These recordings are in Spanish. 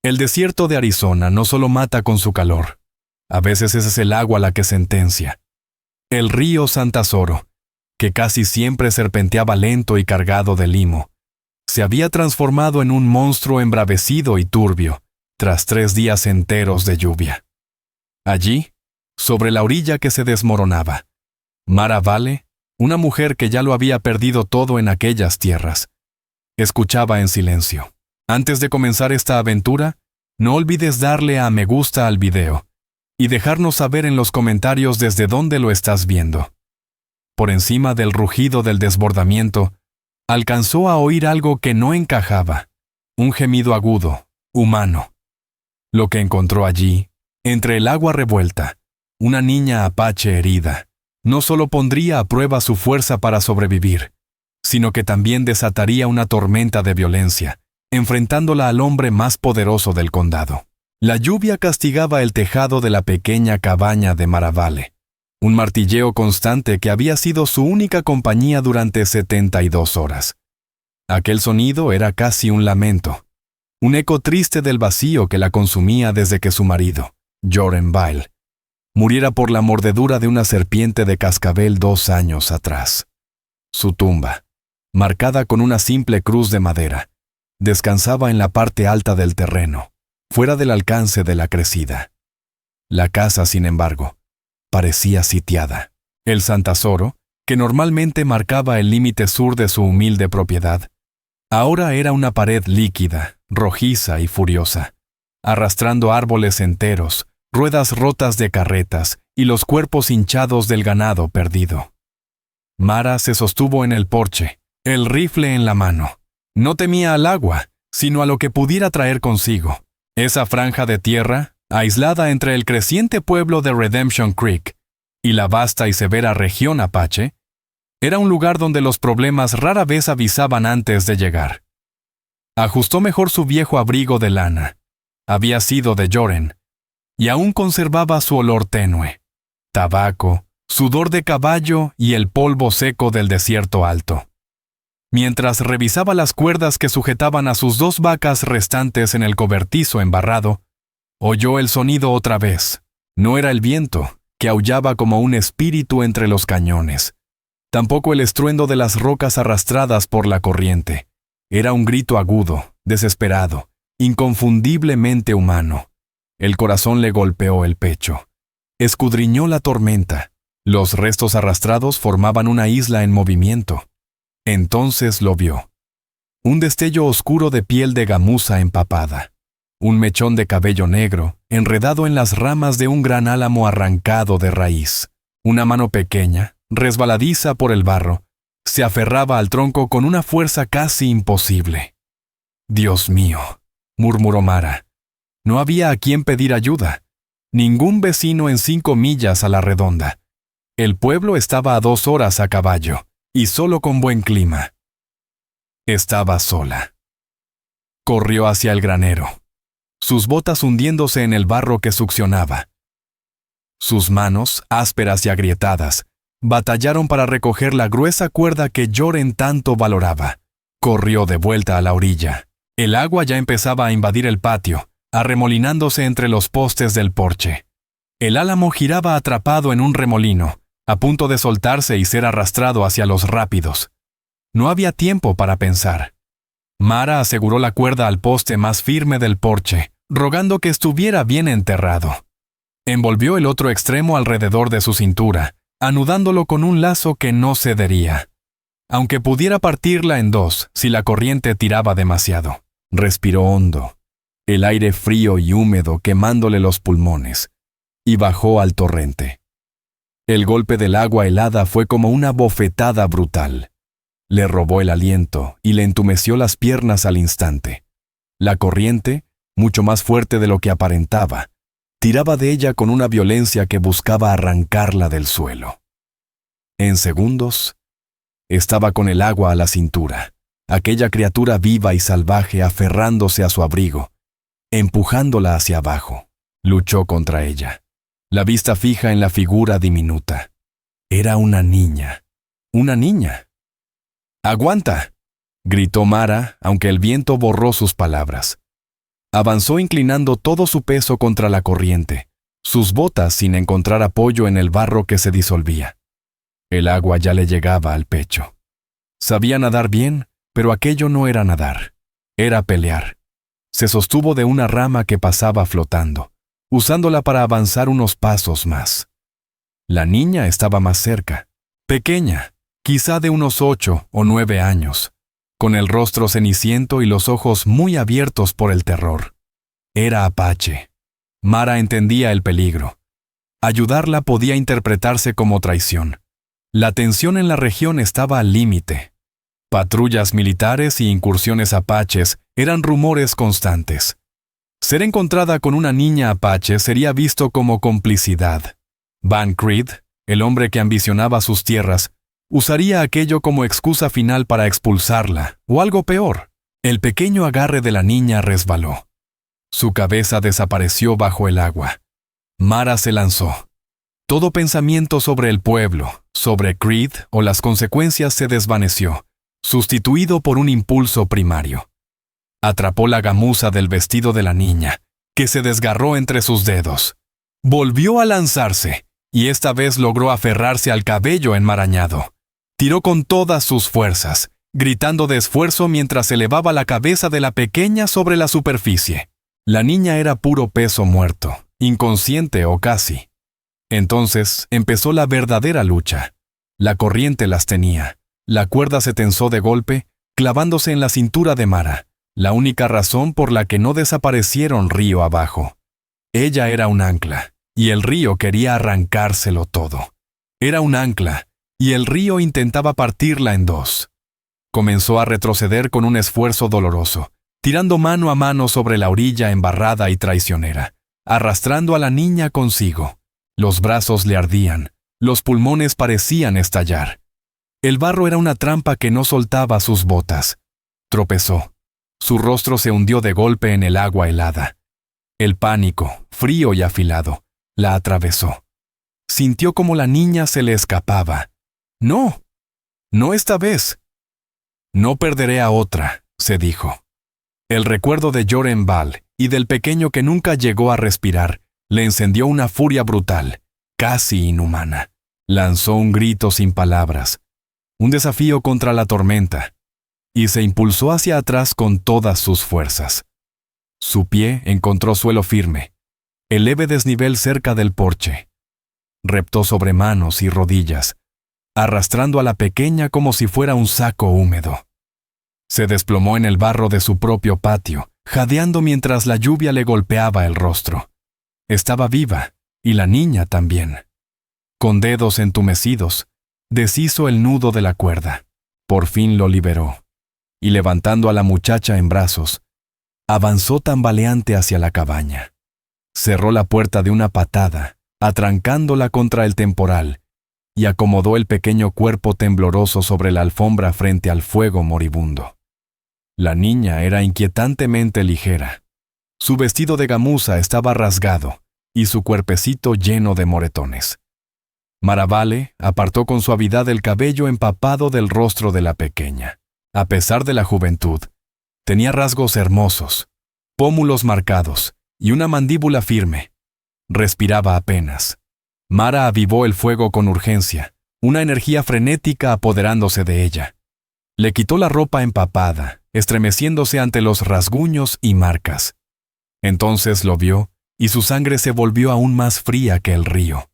El desierto de Arizona no solo mata con su calor, a veces ese es el agua la que sentencia. El río San Tesoro, que casi siempre serpenteaba lento y cargado de limo, se había transformado en un monstruo embravecido y turbio, tras 3 días enteros de lluvia. Allí, sobre la orilla que se desmoronaba, Mara Vale, una mujer que ya lo había perdido todo en aquellas tierras, escuchaba en silencio. Antes de comenzar esta aventura, no olvides darle a me gusta al video y dejarnos saber en los comentarios desde dónde lo estás viendo. Por encima del rugido del desbordamiento, alcanzó a oír algo que no encajaba, un gemido agudo, humano. Lo que encontró allí, entre el agua revuelta, una niña apache herida, no solo pondría a prueba su fuerza para sobrevivir, sino que también desataría una tormenta de violencia, enfrentándola al hombre más poderoso del condado. La lluvia castigaba el tejado de la pequeña cabaña de Mara Vale, un martilleo constante que había sido su única compañía durante 72 horas. Aquel sonido era casi un lamento, un eco triste del vacío que la consumía desde que su marido, Joren Vale, muriera por la mordedura de una serpiente de cascabel 2 años atrás. Su tumba, marcada con una simple cruz de madera, descansaba en la parte alta del terreno, fuera del alcance de la crecida. La casa, sin embargo, parecía sitiada. El San Tesoro, que normalmente marcaba el límite sur de su humilde propiedad, ahora era una pared líquida, rojiza y furiosa, arrastrando árboles enteros, ruedas rotas de carretas y los cuerpos hinchados del ganado perdido. Mara se sostuvo en el porche, el rifle en la mano. No temía al agua, sino a lo que pudiera traer consigo. Esa franja de tierra, aislada entre el creciente pueblo de Redemption Creek y la vasta y severa región apache, era un lugar donde los problemas rara vez avisaban antes de llegar. Ajustó mejor su viejo abrigo de lana. Había sido de Joren, y aún conservaba su olor tenue, tabaco, sudor de caballo y el polvo seco del desierto alto. Mientras revisaba las cuerdas que sujetaban a sus 2 vacas restantes en el cobertizo embarrado, oyó el sonido otra vez. No era el viento, que aullaba como un espíritu entre los cañones. Tampoco el estruendo de las rocas arrastradas por la corriente. Era un grito agudo, desesperado, inconfundiblemente humano. El corazón le golpeó el pecho. Escudriñó la tormenta. Los restos arrastrados formaban una isla en movimiento. Entonces lo vio. Un destello oscuro de piel de gamuza empapada. Un mechón de cabello negro, enredado en las ramas de un gran álamo arrancado de raíz. Una mano pequeña, resbaladiza por el barro, se aferraba al tronco con una fuerza casi imposible. «Dios mío», murmuró Mara. No había a quien pedir ayuda. Ningún vecino en 5 millas a la redonda. El pueblo estaba a 2 horas a caballo, y solo con buen clima. Estaba sola. Corrió hacia el granero, sus botas hundiéndose en el barro que succionaba. Sus manos, ásperas y agrietadas, batallaron para recoger la gruesa cuerda que Joren tanto valoraba. Corrió de vuelta a la orilla. El agua ya empezaba a invadir el patio, arremolinándose entre los postes del porche. El álamo giraba atrapado en un remolino, a punto de soltarse y ser arrastrado hacia los rápidos. No había tiempo para pensar. Mara aseguró la cuerda al poste más firme del porche, rogando que estuviera bien enterrado. Envolvió el otro extremo alrededor de su cintura, anudándolo con un lazo que no cedería, aunque pudiera partirla en 2 si la corriente tiraba demasiado. Respiró hondo, el aire frío y húmedo quemándole los pulmones, y bajó al torrente. El golpe del agua helada fue como una bofetada brutal. Le robó el aliento y le entumeció las piernas al instante. La corriente, mucho más fuerte de lo que aparentaba, tiraba de ella con una violencia que buscaba arrancarla del suelo. En segundos, estaba con el agua a la cintura, aquella criatura viva y salvaje aferrándose a su abrigo, empujándola hacia abajo. Luchó contra ella, la vista fija en la figura diminuta. Era una niña. ¡Una niña! «¡Aguanta!», gritó Mara, aunque el viento borró sus palabras. Avanzó inclinando todo su peso contra la corriente, sus botas sin encontrar apoyo en el barro que se disolvía. El agua ya le llegaba al pecho. Sabía nadar bien, pero aquello no era nadar, era pelear. Se sostuvo de una rama que pasaba flotando, usándola para avanzar unos pasos más. La niña estaba más cerca, pequeña, quizá de unos 8 o 9 años, con el rostro ceniciento y los ojos muy abiertos por el terror. Era apache. Mara entendía el peligro. Ayudarla podía interpretarse como traición. La tensión en la región estaba al límite. Patrullas militares y incursiones apaches eran rumores constantes. Ser encontrada con una niña apache sería visto como complicidad. Van Creed, el hombre que ambicionaba sus tierras, usaría aquello como excusa final para expulsarla, o algo peor. El pequeño agarre de la niña resbaló. Su cabeza desapareció bajo el agua. Mara se lanzó. Todo pensamiento sobre el pueblo, sobre Creed o las consecuencias se desvaneció, sustituido por un impulso primario. Atrapó la gamuza del vestido de la niña, que se desgarró entre sus dedos. Volvió a lanzarse, y esta vez logró aferrarse al cabello enmarañado. Tiró con todas sus fuerzas, gritando de esfuerzo mientras elevaba la cabeza de la pequeña sobre la superficie. La niña era puro peso muerto, inconsciente o casi. Entonces empezó la verdadera lucha. La corriente las tenía. La cuerda se tensó de golpe, clavándose en la cintura de Mara, la única razón por la que no desaparecieron río abajo. Ella era un ancla, y el río quería arrancárselo todo. Era un ancla, y el río intentaba partirla en dos. Comenzó a retroceder con un esfuerzo doloroso, tirando mano a mano sobre la orilla embarrada y traicionera, arrastrando a la niña consigo. Los brazos le ardían, los pulmones parecían estallar. El barro era una trampa que no soltaba sus botas. Tropezó. Su rostro se hundió de golpe en el agua helada. El pánico, frío y afilado, la atravesó. Sintió como la niña se le escapaba. No, no esta vez. No perderé a otra, se dijo. El recuerdo de Jorenval y del pequeño que nunca llegó a respirar le encendió una furia brutal, casi inhumana. Lanzó un grito sin palabras, un desafío contra la tormenta, y se impulsó hacia atrás con todas sus fuerzas. Su pie encontró suelo firme, el leve desnivel cerca del porche. Reptó sobre manos y rodillas, arrastrando a la pequeña como si fuera un saco húmedo. Se desplomó en el barro de su propio patio, jadeando mientras la lluvia le golpeaba el rostro. Estaba viva, y la niña también. Con dedos entumecidos, deshizo el nudo de la cuerda. Por fin lo liberó, y levantando a la muchacha en brazos, avanzó tambaleante hacia la cabaña. Cerró la puerta de una patada, atrancándola contra el temporal, y acomodó el pequeño cuerpo tembloroso sobre la alfombra frente al fuego moribundo. La niña era inquietantemente ligera. Su vestido de gamuza estaba rasgado, y su cuerpecito lleno de moretones. Maravale apartó con suavidad el cabello empapado del rostro de la pequeña. A pesar de la juventud, tenía rasgos hermosos, pómulos marcados y una mandíbula firme. Respiraba apenas. Mara avivó el fuego con urgencia, una energía frenética apoderándose de ella. Le quitó la ropa empapada, estremeciéndose ante los rasguños y marcas. Entonces lo vio, y su sangre se volvió aún más fría que el río.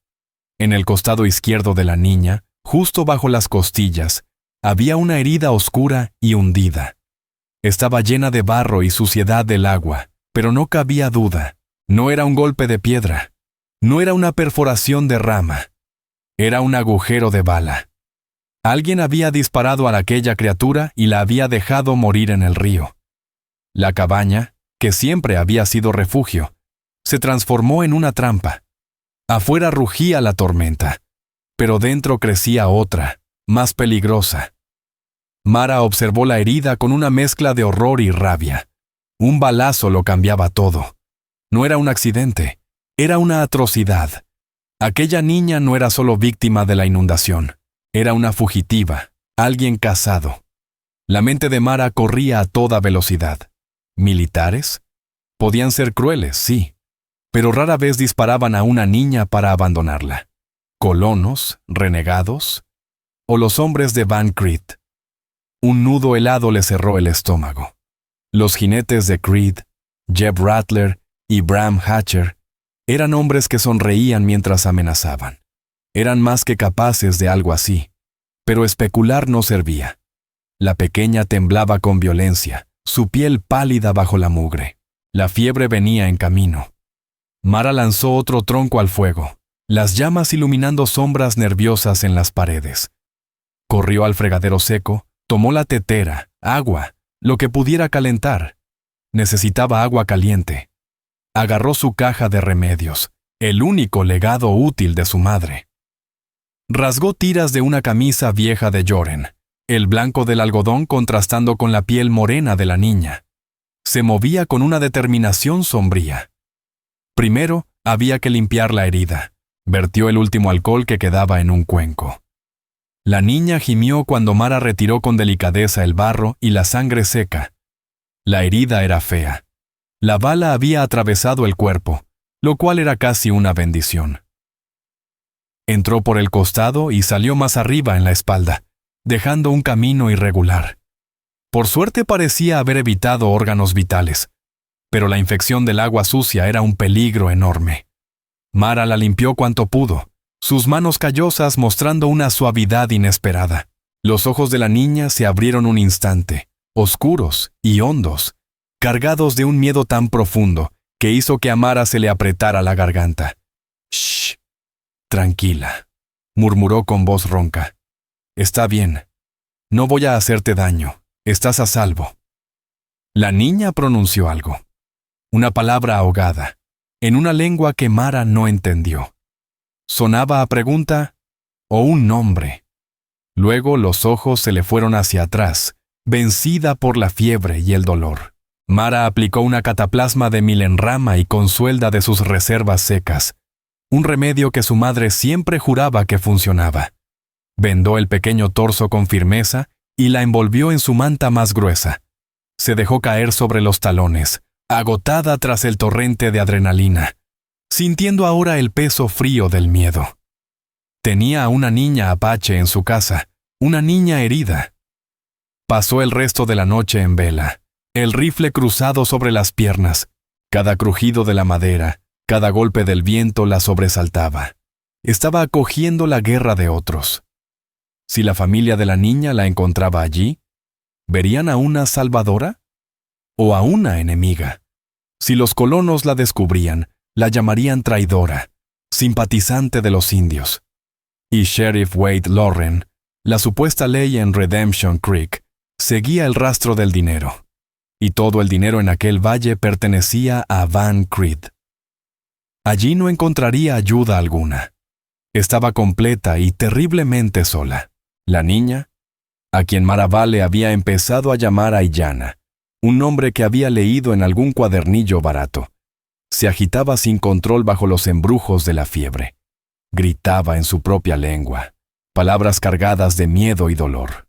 En el costado izquierdo de la niña, justo bajo las costillas, había una herida oscura y hundida. Estaba llena de barro y suciedad del agua, pero no cabía duda. No era un golpe de piedra. No era una perforación de rama. Era un agujero de bala. Alguien había disparado a aquella criatura y la había dejado morir en el río. La cabaña, que siempre había sido refugio, se transformó en una trampa. Afuera rugía la tormenta, pero dentro crecía otra, más peligrosa. Mara observó la herida con una mezcla de horror y rabia. Un balazo lo cambiaba todo. No era un accidente, era una atrocidad. Aquella niña no era solo víctima de la inundación, era una fugitiva, alguien cazado. La mente de Mara corría a toda velocidad. ¿Militares? Podían ser crueles, sí, pero rara vez disparaban a una niña para abandonarla. Colonos, renegados, o los hombres de Van Creed. Un nudo helado le cerró el estómago. Los jinetes de Creed, Jeb Rattler y Bram Hatcher, eran hombres que sonreían mientras amenazaban. Eran más que capaces de algo así, pero especular no servía. La pequeña temblaba con violencia, su piel pálida bajo la mugre. La fiebre venía en camino. Mara lanzó otro tronco al fuego, las llamas iluminando sombras nerviosas en las paredes. Corrió al fregadero seco, tomó la tetera, agua, lo que pudiera calentar. Necesitaba agua caliente. Agarró su caja de remedios, el único legado útil de su madre. Rasgó tiras de una camisa vieja de Joren, el blanco del algodón contrastando con la piel morena de la niña. Se movía con una determinación sombría. Primero, había que limpiar la herida. Vertió el último alcohol que quedaba en un cuenco. La niña gimió cuando Mara retiró con delicadeza el barro y la sangre seca. La herida era fea. La bala había atravesado el cuerpo, lo cual era casi una bendición. Entró por el costado y salió más arriba en la espalda, dejando un camino irregular. Por suerte parecía haber evitado órganos vitales, pero la infección del agua sucia era un peligro enorme. Mara la limpió cuanto pudo, sus manos callosas mostrando una suavidad inesperada. Los ojos de la niña se abrieron un instante, oscuros y hondos, cargados de un miedo tan profundo que hizo que a Mara se le apretara la garganta. «Shh, tranquila», murmuró con voz ronca. «Está bien. No voy a hacerte daño. Estás a salvo». La niña pronunció algo. Una palabra ahogada, en una lengua que Mara no entendió. Sonaba a pregunta o un nombre. Luego los ojos se le fueron hacia atrás, vencida por la fiebre y el dolor. Mara aplicó una cataplasma de milenrama y consuelda de sus reservas secas, un remedio que su madre siempre juraba que funcionaba. Vendó el pequeño torso con firmeza y la envolvió en su manta más gruesa. Se dejó caer sobre los talones, agotada tras el torrente de adrenalina, sintiendo ahora el peso frío del miedo. Tenía a una niña apache en su casa, una niña herida. Pasó el resto de la noche en vela, el rifle cruzado sobre las piernas. Cada crujido de la madera, cada golpe del viento la sobresaltaba. Estaba acogiendo la guerra de otros. Si la familia de la niña la encontraba allí, ¿verían a una salvadora? ¿O a una enemiga? Si los colonos la descubrían, la llamarían traidora, simpatizante de los indios. Y Sheriff Wade Loren, la supuesta ley en Redemption Creek, seguía el rastro del dinero. Y todo el dinero en aquel valle pertenecía a Van Creed. Allí no encontraría ayuda alguna. Estaba completa y terriblemente sola. La niña, a quien Mara Vale había empezado a llamar Aiyana, un nombre que había leído en algún cuadernillo barato, se agitaba sin control bajo los embrujos de la fiebre. Gritaba en su propia lengua, palabras cargadas de miedo y dolor.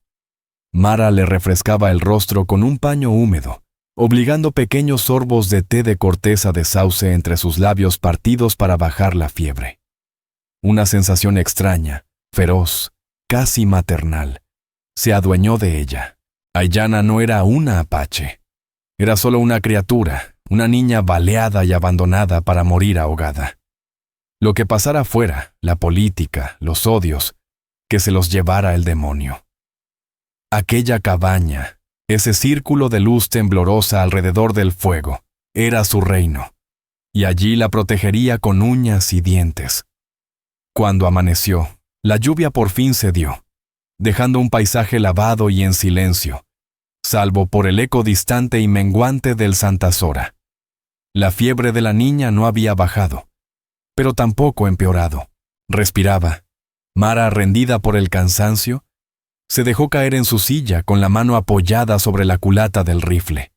Mara le refrescaba el rostro con un paño húmedo, obligando pequeños sorbos de té de corteza de sauce entre sus labios partidos para bajar la fiebre. Una sensación extraña, feroz, casi maternal, se adueñó de ella. Aiyana no era una apache. Era solo una criatura, una niña baleada y abandonada para morir ahogada. Lo que pasara fuera, la política, los odios, que se los llevara el demonio. Aquella cabaña, ese círculo de luz temblorosa alrededor del fuego, era su reino, y allí la protegería con uñas y dientes. Cuando amaneció, la lluvia por fin cedió, dejando un paisaje lavado y en silencio, salvo por el eco distante y menguante del Santa Zora. La fiebre de la niña no había bajado, pero tampoco empeorado. Respiraba. Mara, rendida por el cansancio, se dejó caer en su silla con la mano apoyada sobre la culata del rifle.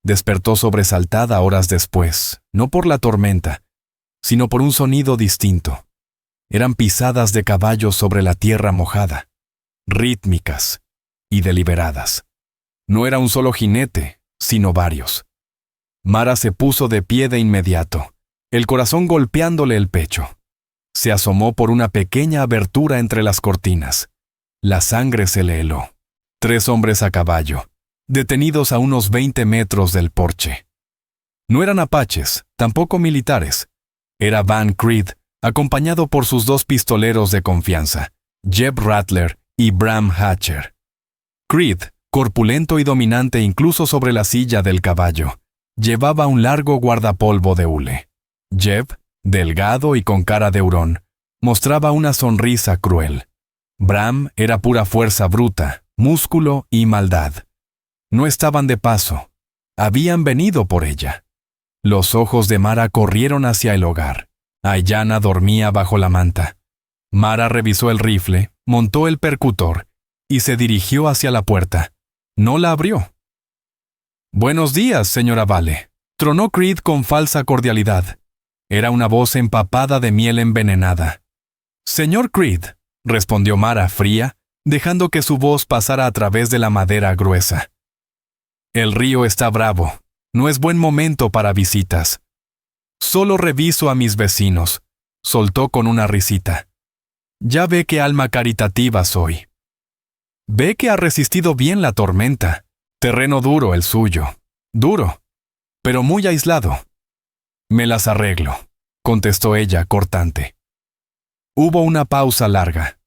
Despertó sobresaltada horas después, no por la tormenta, sino por un sonido distinto. Eran pisadas de caballos sobre la tierra mojada, rítmicas y deliberadas. No era un solo jinete, sino varios. Mara se puso de pie de inmediato, el corazón golpeándole el pecho. Se asomó por una pequeña abertura entre las cortinas. La sangre se le heló. 3 hombres a caballo, detenidos a unos 20 metros del porche. No eran apaches, tampoco militares. Era Van Creed, acompañado por sus 2 pistoleros de confianza, Jeb Rattler y Bram Hatcher. Creed, corpulento y dominante incluso sobre la silla del caballo, llevaba un largo guardapolvo de hule. Jeb, delgado y con cara de hurón, mostraba una sonrisa cruel. Bram era pura fuerza bruta, músculo y maldad. No estaban de paso. Habían venido por ella. Los ojos de Mara corrieron hacia el hogar. Aiyana dormía bajo la manta. Mara revisó el rifle, montó el percutor y se dirigió hacia la puerta. No la abrió. «Buenos días, señora Vale», tronó Creed con falsa cordialidad. Era una voz empapada de miel envenenada. «Señor Creed», respondió Mara fría, dejando que su voz pasara a través de la madera gruesa. «El río está bravo. No es buen momento para visitas. Solo reviso a mis vecinos», soltó con una risita. «Ya ve qué alma caritativa soy. Ve que ha resistido bien la tormenta. Terreno duro el suyo. Duro, pero muy aislado». «Me las arreglo», contestó ella cortante. Hubo una pausa larga.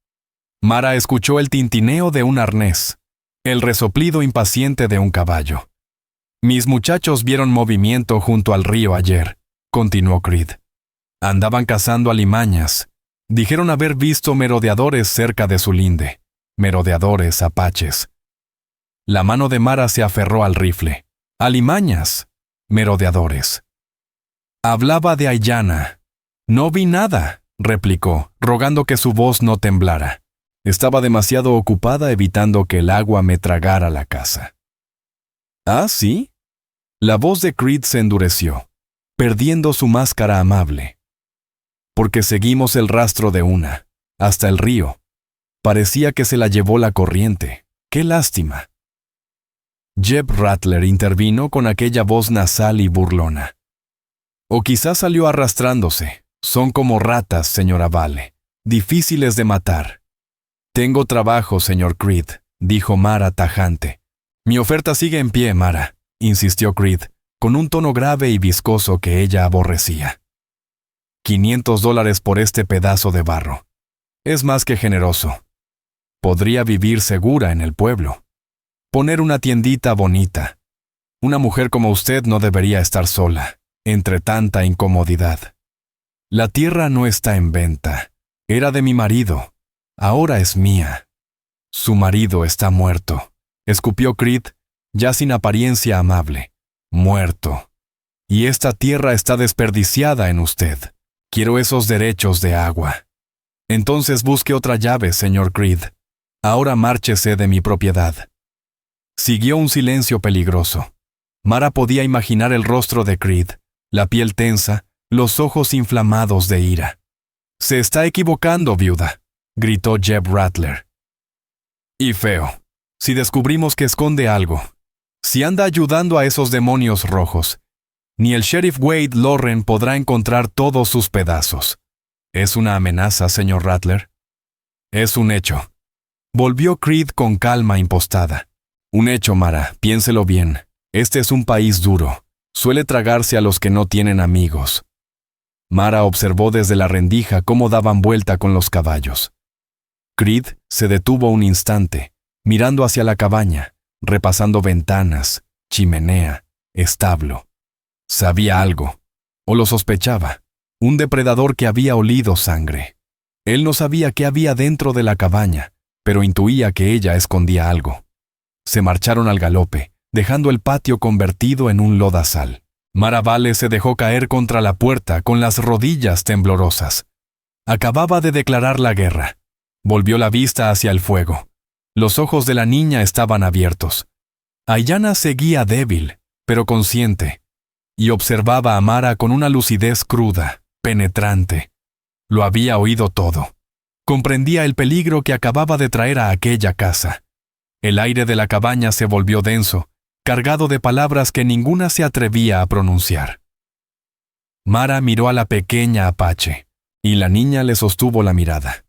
Mara escuchó el tintineo de un arnés, el resoplido impaciente de un caballo. «Mis muchachos vieron movimiento junto al río ayer», continuó Creed. «Andaban cazando alimañas. Dijeron haber visto merodeadores cerca de su linde. Merodeadores apaches». La mano de Mara se aferró al rifle. «Alimañas. Merodeadores». Hablaba de Aiyana. «No vi nada», replicó, rogando que su voz no temblara. Estaba demasiado ocupada evitando que el agua me tragara la casa. «¿Ah, sí?» La voz de Creed se endureció, perdiendo su máscara amable. «Porque seguimos el rastro de una, hasta el río. Parecía que se la llevó la corriente. ¡Qué lástima!» Jeb Rattler intervino con aquella voz nasal y burlona. «O quizás salió arrastrándose. Son como ratas, señora Vale, difíciles de matar». «Tengo trabajo, señor Creed», dijo Mara tajante. «Mi oferta sigue en pie, Mara», insistió Creed, con un tono grave y viscoso que ella aborrecía. $500 por este pedazo de barro. Es más que generoso. Podría vivir segura en el pueblo. Poner una tiendita bonita. Una mujer como usted no debería estar sola, entre tanta incomodidad. La tierra no está en venta. Era de mi marido. Ahora es mía». «Su marido está muerto», escupió Creed, ya sin apariencia amable. «Muerto. Y esta tierra está desperdiciada en usted. Quiero esos derechos de agua». «Entonces busque otra llave, señor Creed. Ahora márchese de mi propiedad». Siguió un silencio peligroso. Mara podía imaginar el rostro de Creed, la piel tensa, los ojos inflamados de ira. «Se está equivocando, viuda», gritó Jeb Rattler. «Y feo, si descubrimos que esconde algo, si anda ayudando a esos demonios rojos, ni el sheriff Wade Loren podrá encontrar todos sus pedazos». «¿Es una amenaza, señor Rattler?» «Es un hecho», volvió Creed con calma impostada. «Un hecho, Mara, piénselo bien. Este es un país duro. Suele tragarse a los que no tienen amigos». Mara observó desde la rendija cómo daban vuelta con los caballos. Creed se detuvo un instante, mirando hacia la cabaña, repasando ventanas, chimenea, establo. Sabía algo, o lo sospechaba, un depredador que había olido sangre. Él no sabía qué había dentro de la cabaña, pero intuía que ella escondía algo. Se marcharon al galope, dejando el patio convertido en un lodazal. Mara Vale se dejó caer contra la puerta con las rodillas temblorosas. Acababa de declarar la guerra. Volvió la vista hacia el fuego. Los ojos de la niña estaban abiertos. Aiyana seguía débil, pero consciente, y observaba a Mara con una lucidez cruda, penetrante. Lo había oído todo. Comprendía el peligro que acababa de traer a aquella casa. El aire de la cabaña se volvió denso, cargado de palabras que ninguna se atrevía a pronunciar. Mara miró a la pequeña apache, y la niña le sostuvo la mirada.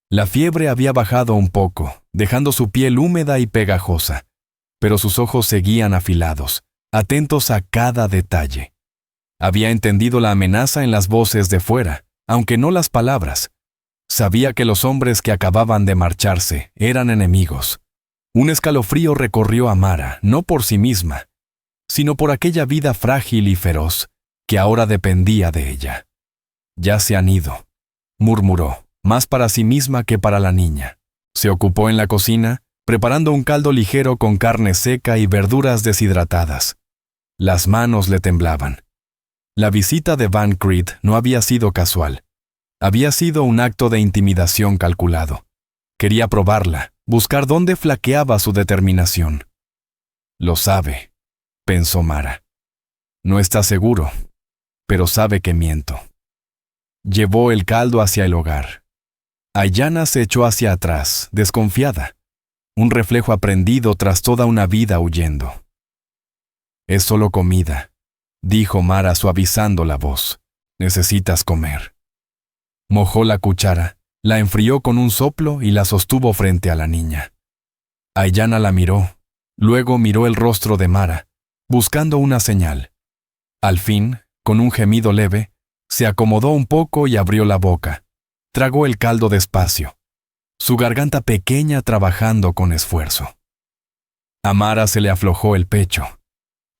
La fiebre había bajado un poco, dejando su piel húmeda y pegajosa, pero sus ojos seguían afilados, atentos a cada detalle. Había entendido la amenaza en las voces de fuera, aunque no las palabras. Sabía que los hombres que acababan de marcharse eran enemigos. Un escalofrío recorrió a Mara, no por sí misma, sino por aquella vida frágil y feroz que ahora dependía de ella. «Ya se han ido», murmuró, más para sí misma que para la niña. Se ocupó en la cocina, preparando un caldo ligero con carne seca y verduras deshidratadas. Las manos le temblaban. La visita de Van Creed no había sido casual. Había sido un acto de intimidación calculado. Quería probarla, buscar dónde flaqueaba su determinación. «Lo sabe», pensó Mara. «No está seguro, pero sabe que miento». Llevó el caldo hacia el hogar. Aiyana se echó hacia atrás, desconfiada. Un reflejo aprendido tras toda una vida huyendo. «Es solo comida», dijo Mara suavizando la voz. «Necesitas comer». Mojó la cuchara, la enfrió con un soplo y la sostuvo frente a la niña. Aiyana la miró, luego miró el rostro de Mara, buscando una señal. Al fin, con un gemido leve, se acomodó un poco y abrió la boca. Tragó el caldo despacio, su garganta pequeña trabajando con esfuerzo. A Mara se le aflojó el pecho,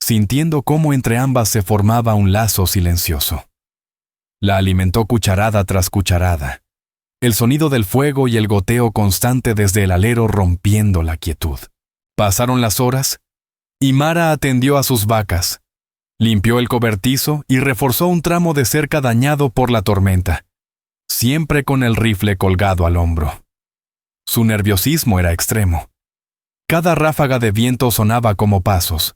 sintiendo cómo entre ambas se formaba un lazo silencioso. La alimentó cucharada tras cucharada, el sonido del fuego y el goteo constante desde el alero rompiendo la quietud. Pasaron las horas, y Mara atendió a sus vacas, limpió el cobertizo y reforzó un tramo de cerca dañado por la tormenta, siempre con el rifle colgado al hombro. Su nerviosismo era extremo. Cada ráfaga de viento sonaba como pasos.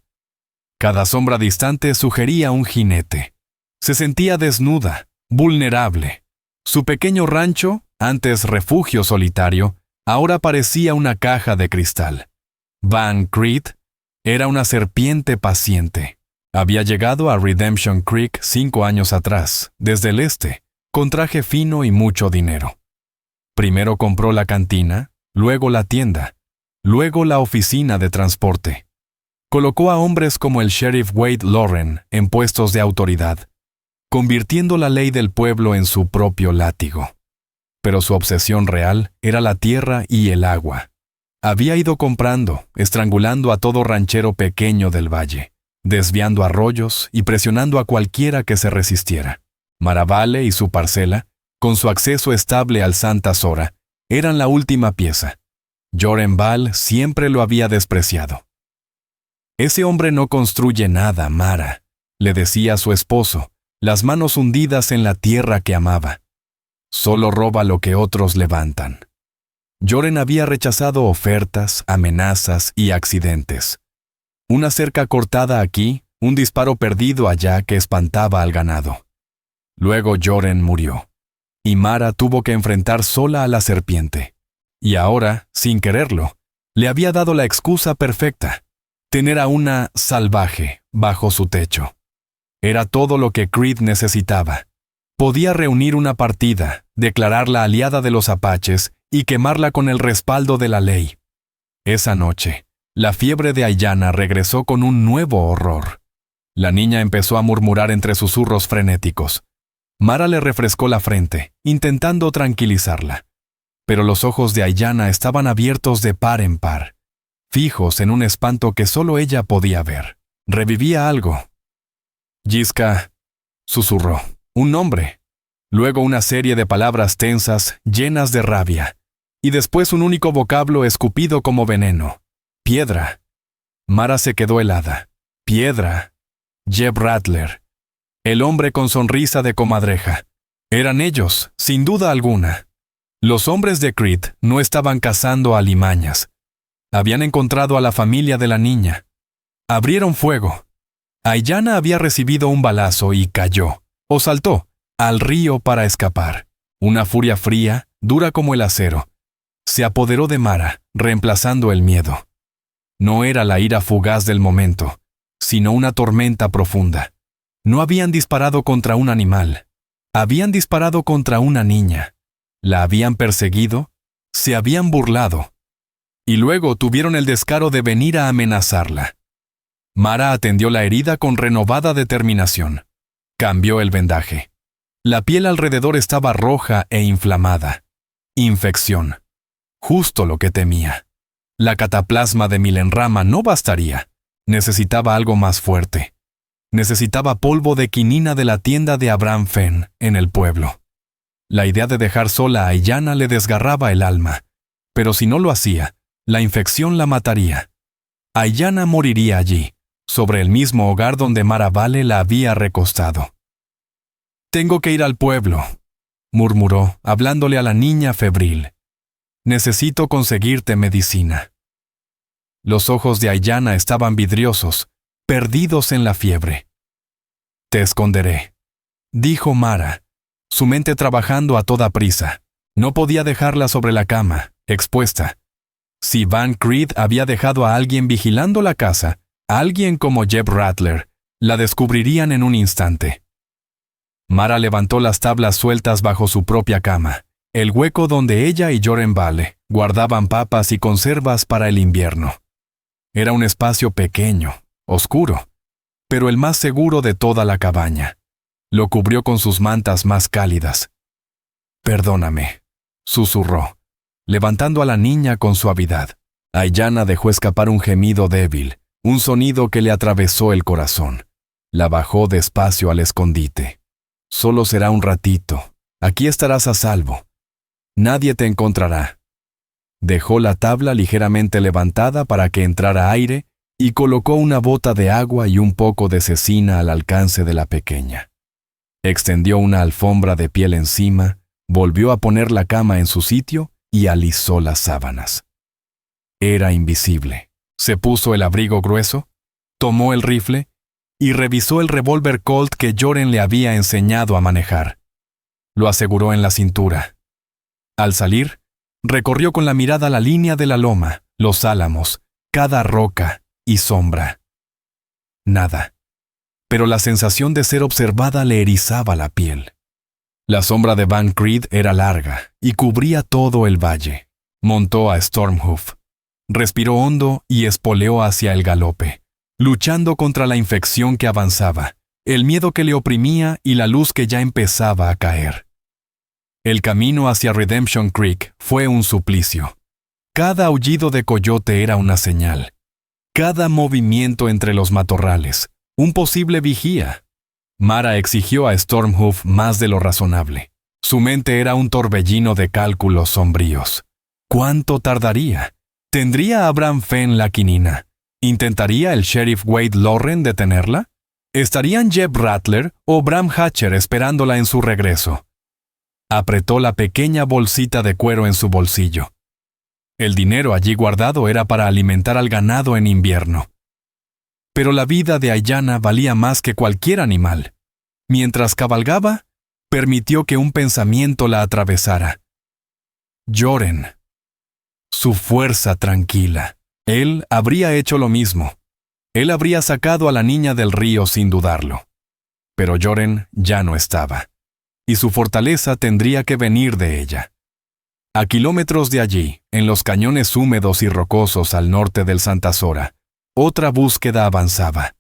Cada sombra distante sugería un jinete. Se sentía desnuda, vulnerable. Su pequeño rancho, antes refugio solitario, ahora parecía una caja de cristal. Van Creed era una serpiente paciente. Había llegado a Redemption Creek 5 años atrás, desde el este, con traje fino y mucho dinero. Primero compró la cantina, luego la tienda, luego la oficina de transporte. Colocó a hombres como el sheriff Wade Lauren en puestos de autoridad, convirtiendo la ley del pueblo en su propio látigo. Pero su obsesión real era la tierra y el agua. Había ido comprando, estrangulando a todo ranchero pequeño del valle, desviando arroyos y presionando a cualquiera que se resistiera. Maravale y su parcela, con su acceso estable al Santa Zora, eran la última pieza. Joren Ball siempre lo había despreciado. «Ese hombre no construye nada, Mara», le decía a su esposo, las manos hundidas en la tierra que amaba. «Solo roba lo que otros levantan». Joren había rechazado ofertas, amenazas y accidentes. Una cerca cortada aquí, un disparo perdido allá que espantaba al ganado. Luego Joren murió, y Mara tuvo que enfrentar sola a la serpiente. Y ahora, sin quererlo, le había dado la excusa perfecta: tener a una salvaje bajo su techo. Era todo lo que Creed necesitaba. Podía reunir una partida, declararla aliada de los apaches y quemarla con el respaldo de la ley. Esa noche, la fiebre de Aiyana regresó con un nuevo horror. La niña empezó a murmurar entre susurros frenéticos. Mara le refrescó la frente, intentando tranquilizarla. Pero los ojos de Aiyana estaban abiertos de par en par, fijos en un espanto que solo ella podía ver. Revivía algo. «Yiska», susurró, un nombre, luego una serie de palabras tensas, llenas de rabia, y después un único vocablo escupido como veneno: «piedra». Mara se quedó helada. «Piedra». Jeb Rattler. El hombre con sonrisa de comadreja. Eran ellos, sin duda alguna. Los hombres de Creed no estaban cazando alimañas. Habían encontrado a la familia de la niña. Abrieron fuego. Aiyana había recibido un balazo y cayó, o saltó, al río para escapar. Una furia fría, dura como el acero, se apoderó de Mara, reemplazando el miedo. No era la ira fugaz del momento, sino una tormenta profunda. No habían disparado contra un animal. Habían disparado contra una niña. La habían perseguido, se habían burlado. Y luego tuvieron el descaro de venir a amenazarla. Mara atendió la herida con renovada determinación. Cambió el vendaje. La piel alrededor estaba roja e inflamada. Infección. Justo lo que temía. La cataplasma de Milenrama no bastaría. Necesitaba algo más fuerte. Necesitaba polvo de quinina de la tienda de Abraham Fenn, en el pueblo. La idea de dejar sola a Ayanna le desgarraba el alma. Pero si no lo hacía, la infección la mataría. Ayanna moriría allí, sobre el mismo hogar donde Mara Vale la había recostado. «Tengo que ir al pueblo», murmuró, hablándole a la niña febril. «Necesito conseguirte medicina». Los ojos de Ayanna estaban vidriosos, perdidos en la fiebre. «Te esconderé», dijo Mara, su mente trabajando a toda prisa. No podía dejarla sobre la cama, expuesta. Si Van Creed había dejado a alguien vigilando la casa, alguien como Jeb Rattler, la descubrirían en un instante. Mara levantó las tablas sueltas bajo su propia cama, el hueco donde ella y Joren Vale guardaban papas y conservas para el invierno. Era un espacio pequeño, oscuro, pero el más seguro de toda la cabaña. Lo cubrió con sus mantas más cálidas. «Perdóname», susurró, levantando a la niña con suavidad. Ayanna dejó escapar un gemido débil, un sonido que le atravesó el corazón. La bajó despacio al escondite. «Solo será un ratito. Aquí estarás a salvo. Nadie te encontrará». Dejó la tabla ligeramente levantada para que entrara aire y colocó una bota de agua y un poco de cecina al alcance de la pequeña. Extendió una alfombra de piel encima, volvió a poner la cama en su sitio y alisó las sábanas. Era invisible. Se puso el abrigo grueso, tomó el rifle y revisó el revólver Colt que Joren le había enseñado a manejar. Lo aseguró en la cintura. Al salir, recorrió con la mirada la línea de la loma, los álamos, cada roca y sombra. Nada. Pero la sensación de ser observada le erizaba la piel. La sombra de Van Creed era larga y cubría todo el valle. Montó a Stormhoof. Respiró hondo y espoleó hacia el galope, luchando contra la infección que avanzaba, el miedo que le oprimía y la luz que ya empezaba a caer. El camino hacia Redemption Creek fue un suplicio. Cada aullido de coyote era una señal. Cada movimiento entre los matorrales, un posible vigía. Mara exigió a Stormhoof más de lo razonable. Su mente era un torbellino de cálculos sombríos. ¿Cuánto tardaría? ¿Tendría Abraham Fenn la quinina? ¿Intentaría el sheriff Wade Loren detenerla? ¿Estarían Jeb Rattler o Bram Hatcher esperándola en su regreso? Apretó la pequeña bolsita de cuero en su bolsillo. El dinero allí guardado era para alimentar al ganado en invierno. Pero la vida de Ayanna valía más que cualquier animal. Mientras cabalgaba, permitió que un pensamiento la atravesara. Joren. Su fuerza tranquila. Él habría hecho lo mismo. Él habría sacado a la niña del río sin dudarlo. Pero Joren ya no estaba. Y su fortaleza tendría que venir de ella. A kilómetros de allí, en los cañones húmedos y rocosos al norte del Santa Zora, otra búsqueda avanzaba.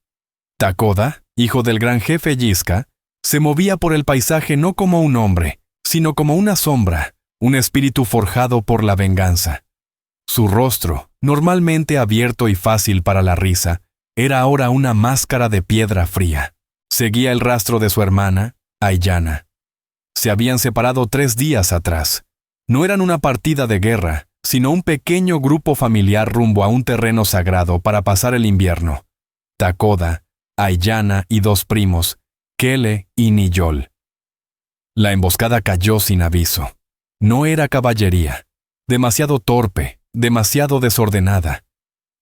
Takoda, hijo del gran jefe Yiska, se movía por el paisaje no como un hombre, sino como una sombra, un espíritu forjado por la venganza. Su rostro, normalmente abierto y fácil para la risa, era ahora una máscara de piedra fría. Seguía el rastro de su hermana, Ayanna. Se habían separado 3 días atrás. No eran una partida de guerra, sino un pequeño grupo familiar rumbo a un terreno sagrado para pasar el invierno. Takoda, Ayanna y 2 primos, Kele y Niyol. La emboscada cayó sin aviso. No era caballería. Demasiado torpe, demasiado desordenada.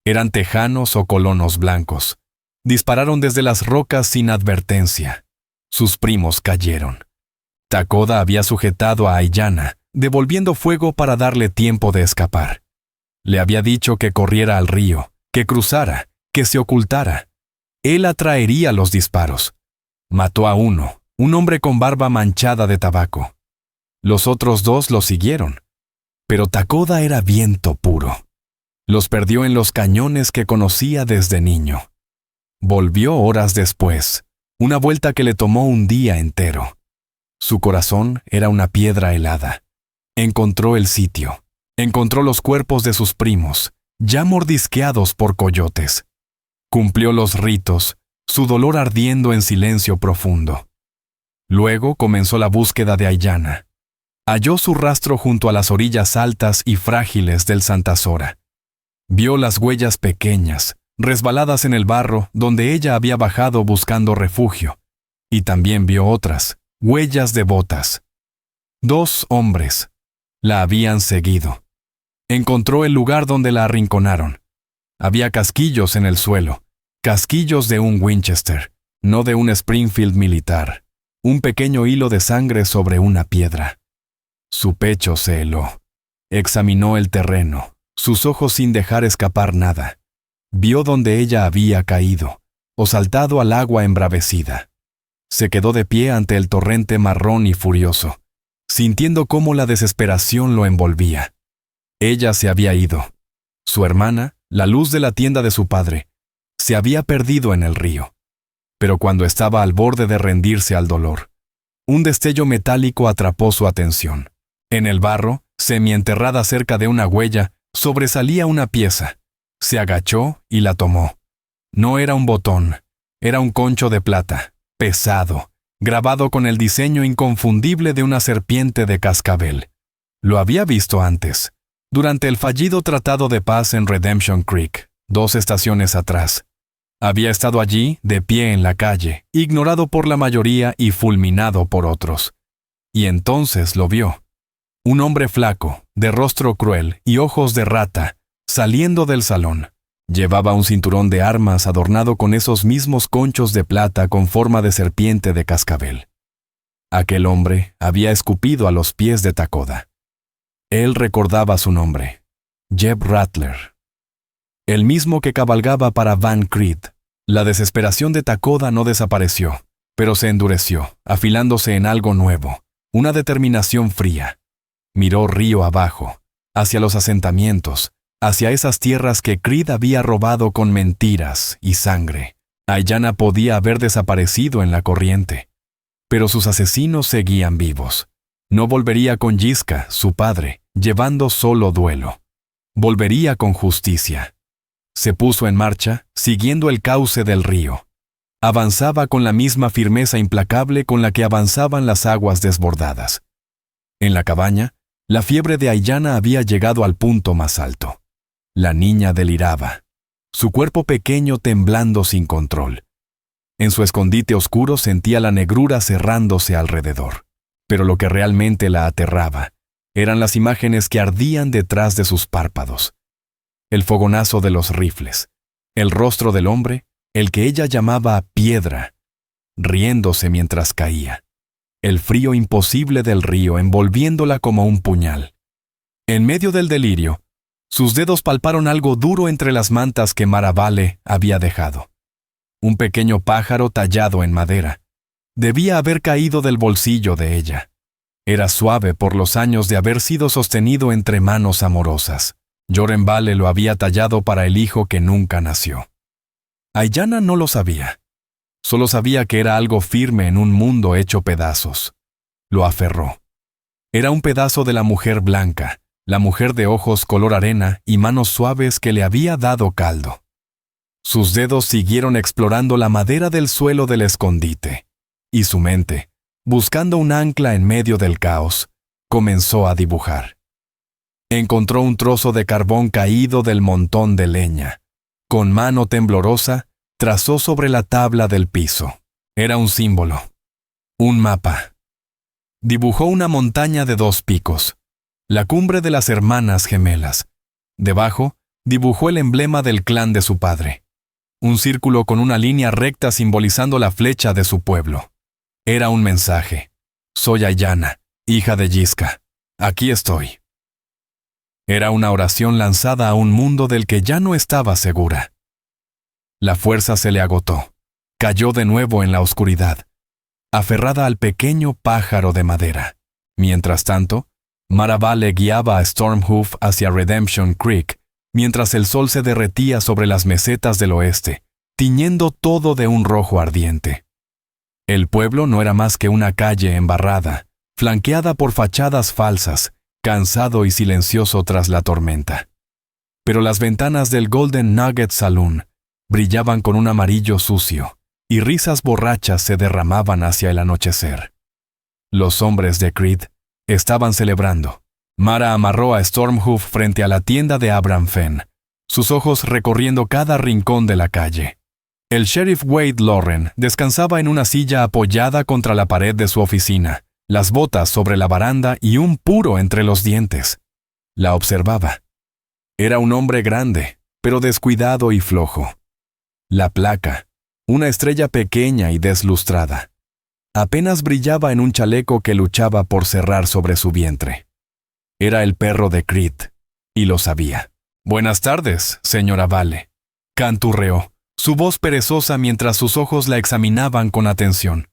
Eran tejanos o colonos blancos. Dispararon desde las rocas sin advertencia. Sus primos cayeron. Takoda había sujetado a Ayanna, devolviendo fuego para darle tiempo de escapar. Le había dicho que corriera al río, que cruzara, que se ocultara. Él atraería los disparos. Mató a uno, un hombre con barba manchada de tabaco. Los otros dos lo siguieron. Pero Takoda era viento puro. Los perdió en los cañones que conocía desde niño. Volvió horas después, una vuelta que le tomó un día entero. Su corazón era una piedra helada. Encontró el sitio. Encontró los cuerpos de sus primos, ya mordisqueados por coyotes. Cumplió los ritos, su dolor ardiendo en silencio profundo. Luego comenzó la búsqueda de Ayanna. Halló su rastro junto a las orillas altas y frágiles del Santa Sora. Vio las huellas pequeñas, resbaladas en el barro donde ella había bajado buscando refugio, y también vio otras, huellas de botas. 2 hombres la habían seguido. Encontró el lugar donde la arrinconaron. Había casquillos en el suelo, casquillos de un Winchester, no de un Springfield militar, un pequeño hilo de sangre sobre una piedra. Su pecho se heló. Examinó el terreno, sus ojos sin dejar escapar nada. Vio donde ella había caído, o saltado al agua embravecida. Se quedó de pie ante el torrente marrón y furioso, sintiendo cómo la desesperación lo envolvía. Ella se había ido. Su hermana, la luz de la tienda de su padre, se había perdido en el río. Pero cuando estaba al borde de rendirse al dolor, un destello metálico atrapó su atención. En el barro, semienterrada cerca de una huella, sobresalía una pieza. Se agachó y la tomó. No era un botón, era un concho de plata, pesado, grabado con el diseño inconfundible de una serpiente de cascabel. Lo había visto antes, durante el fallido tratado de paz en Redemption Creek, 2 estaciones atrás. Había estado allí, de pie en la calle, ignorado por la mayoría y fulminado por otros. Y entonces lo vio. Un hombre flaco, de rostro cruel y ojos de rata, saliendo del salón. Llevaba un cinturón de armas adornado con esos mismos conchos de plata con forma de serpiente de cascabel. Aquel hombre había escupido a los pies de Takoda. Él recordaba su nombre, Jeb Rattler. El mismo que cabalgaba para Van Creed. La desesperación de Takoda no desapareció, pero se endureció, afilándose en algo nuevo, una determinación fría. Miró río abajo, hacia los asentamientos, hacia esas tierras que Creed había robado con mentiras y sangre. Ayanna podía haber desaparecido en la corriente, pero sus asesinos seguían vivos. No volvería con Yiska, su padre, llevando solo duelo. Volvería con justicia. Se puso en marcha, siguiendo el cauce del río. Avanzaba con la misma firmeza implacable con la que avanzaban las aguas desbordadas. En la cabaña, la fiebre de Ayanna había llegado al punto más alto. La niña deliraba, su cuerpo pequeño temblando sin control. En su escondite oscuro sentía la negrura cerrándose alrededor. Pero lo que realmente la aterraba eran las imágenes que ardían detrás de sus párpados. El fogonazo de los rifles, el rostro del hombre, el que ella llamaba piedra, riéndose mientras caía. El frío imposible del río envolviéndola como un puñal. En medio del delirio, sus dedos palparon algo duro entre las mantas que Maravale había dejado. Un pequeño pájaro tallado en madera. Debía haber caído del bolsillo de ella. Era suave por los años de haber sido sostenido entre manos amorosas. Yorenvale lo había tallado para el hijo que nunca nació. Ayanna no lo sabía. Solo sabía que era algo firme en un mundo hecho pedazos. Lo aferró. Era un pedazo de la mujer blanca, la mujer de ojos color arena y manos suaves que le había dado caldo. Sus dedos siguieron explorando la madera del suelo del escondite, y su mente, buscando un ancla en medio del caos, comenzó a dibujar. Encontró un trozo de carbón caído del montón de leña. Con mano temblorosa, trazó sobre la tabla del piso. Era un símbolo. Un mapa. Dibujó una montaña de 2 picos. La cumbre de las hermanas gemelas. Debajo, dibujó el emblema del clan de su padre. Un círculo con una línea recta simbolizando la flecha de su pueblo. Era un mensaje. Soy Ayanna, hija de Yiska. Aquí estoy. Era una oración lanzada a un mundo del que ya no estaba segura. La fuerza se le agotó. Cayó de nuevo en la oscuridad, aferrada al pequeño pájaro de madera. Mientras tanto, Mara Vale guiaba a Stormhoof hacia Redemption Creek, mientras el sol se derretía sobre las mesetas del oeste, tiñendo todo de un rojo ardiente. El pueblo no era más que una calle embarrada, flanqueada por fachadas falsas, cansado y silencioso tras la tormenta. Pero las ventanas del Golden Nugget Saloon brillaban con un amarillo sucio, y risas borrachas se derramaban hacia el anochecer. Los hombres de Creed estaban celebrando. Mara amarró a Stormhoof frente a la tienda de Abram Fenn, sus ojos recorriendo cada rincón de la calle. El sheriff Wade Loren descansaba en una silla apoyada contra la pared de su oficina, las botas sobre la baranda y un puro entre los dientes. La observaba. Era un hombre grande, pero descuidado y flojo. La placa, una estrella pequeña y deslustrada, apenas brillaba en un chaleco que luchaba por cerrar sobre su vientre. Era el perro de Creed, y lo sabía. «Buenas tardes, señora Vale», canturreó, su voz perezosa mientras sus ojos la examinaban con atención.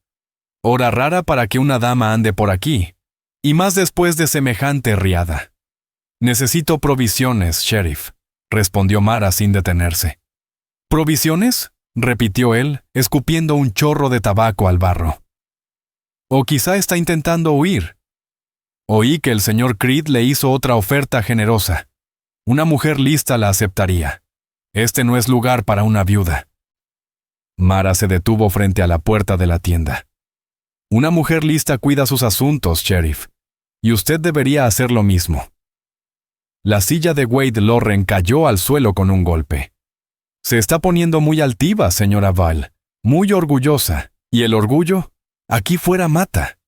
«Hora rara para que una dama ande por aquí, y más después de semejante riada». «Necesito provisiones, sheriff», respondió Mara sin detenerse. «¿Provisiones?», repitió él, escupiendo un chorro de tabaco al barro. «O quizá está intentando huir». «Oí que el señor Creed le hizo otra oferta generosa. Una mujer lista la aceptaría. Este no es lugar para una viuda». Mara se detuvo frente a la puerta de la tienda. «Una mujer lista cuida sus asuntos, sheriff, y usted debería hacer lo mismo». La silla de Wade Loren cayó al suelo con un golpe. «Se está poniendo muy altiva, señora Val, muy orgullosa, y el orgullo, aquí fuera mata».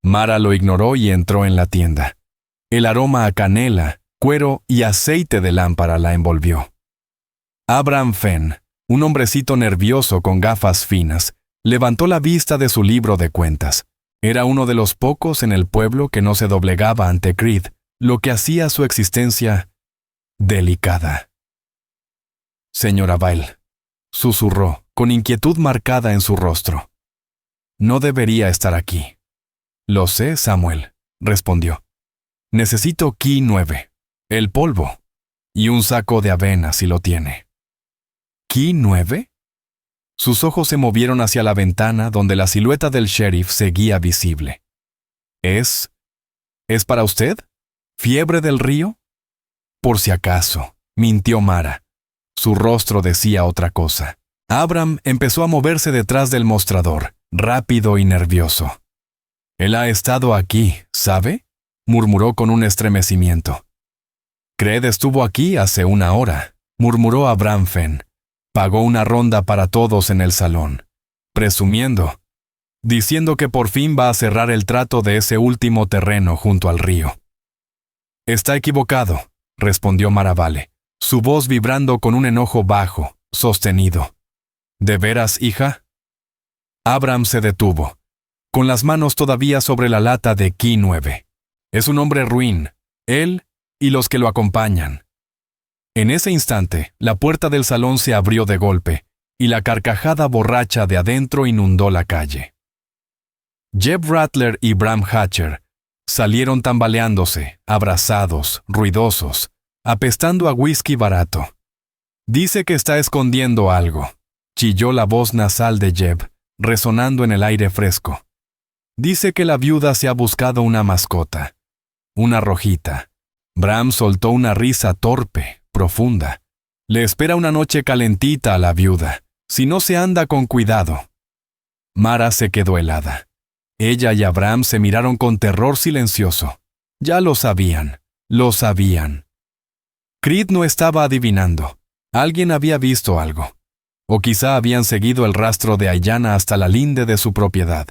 Mara lo ignoró y entró en la tienda. El aroma a canela, cuero y aceite de lámpara la envolvió. Abram Fenn, un hombrecito nervioso con gafas finas, levantó la vista de su libro de cuentas. Era uno de los pocos en el pueblo que no se doblegaba ante Creed, lo que hacía su existencia delicada. «Señora Vale», susurró, con inquietud marcada en su rostro. «No debería estar aquí». «Lo sé, Samuel», respondió. «Necesito Key 9, el polvo, y un saco de avena si lo tiene». «¿Key 9?» Sus ojos se movieron hacia la ventana donde la silueta del sheriff seguía visible. ¿Es para usted? ¿Fiebre del río?» «Por si acaso», mintió Mara. Su rostro decía otra cosa. Abram empezó a moverse detrás del mostrador, rápido y nervioso. «Él ha estado aquí, ¿sabe?», murmuró con un estremecimiento. «Creed estuvo aquí hace una hora», murmuró Abram Fenn. «Pagó una ronda para todos en el salón, presumiendo, diciendo que por fin va a cerrar el trato de ese último terreno junto al río». «Está equivocado», respondió Mara Vale, su voz vibrando con un enojo bajo, sostenido. «¿De veras, hija?» Abram se detuvo, con las manos todavía sobre la lata de Key 9. «Es un hombre ruin, él y los que lo acompañan». En ese instante, la puerta del salón se abrió de golpe, y la carcajada borracha de adentro inundó la calle. Jeb Rattler y Bram Hatcher salieron tambaleándose, abrazados, ruidosos, apestando a whisky barato. «Dice que está escondiendo algo», chilló la voz nasal de Jeb, resonando en el aire fresco. «Dice que la viuda se ha buscado una mascota, una rojita». Bram soltó una risa torpe, profunda. «Le espera una noche calentita a la viuda, si no se anda con cuidado». Mara se quedó helada. Ella y Abram se miraron con terror silencioso. Ya lo sabían, lo sabían. Creed no estaba adivinando. Alguien había visto algo. O quizá habían seguido el rastro de Ayanna hasta la linde de su propiedad,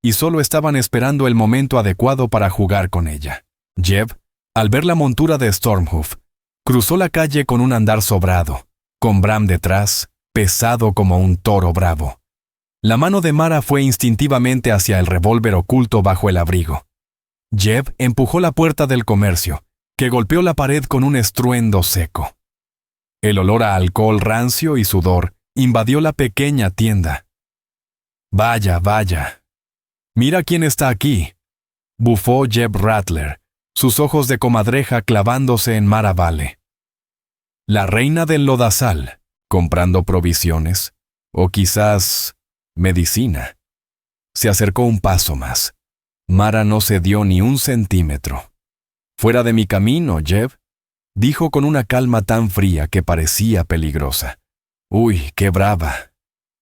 y solo estaban esperando el momento adecuado para jugar con ella. Jeb, al ver la montura de Stormhoof, cruzó la calle con un andar sobrado, con Bram detrás, pesado como un toro bravo. La mano de Mara fue instintivamente hacia el revólver oculto bajo el abrigo. Jeb empujó la puerta del comercio, que golpeó la pared con un estruendo seco. El olor a alcohol rancio y sudor invadió la pequeña tienda. «Vaya, vaya. Mira quién está aquí», bufó Jeb Rattler, sus ojos de comadreja clavándose en Mara Vale. La reina del lodazal, comprando provisiones, o quizás medicina. Se acercó un paso más. Mara no cedió ni un centímetro. «Fuera de mi camino, Jeb», dijo con una calma tan fría que parecía peligrosa. «Uy, qué brava».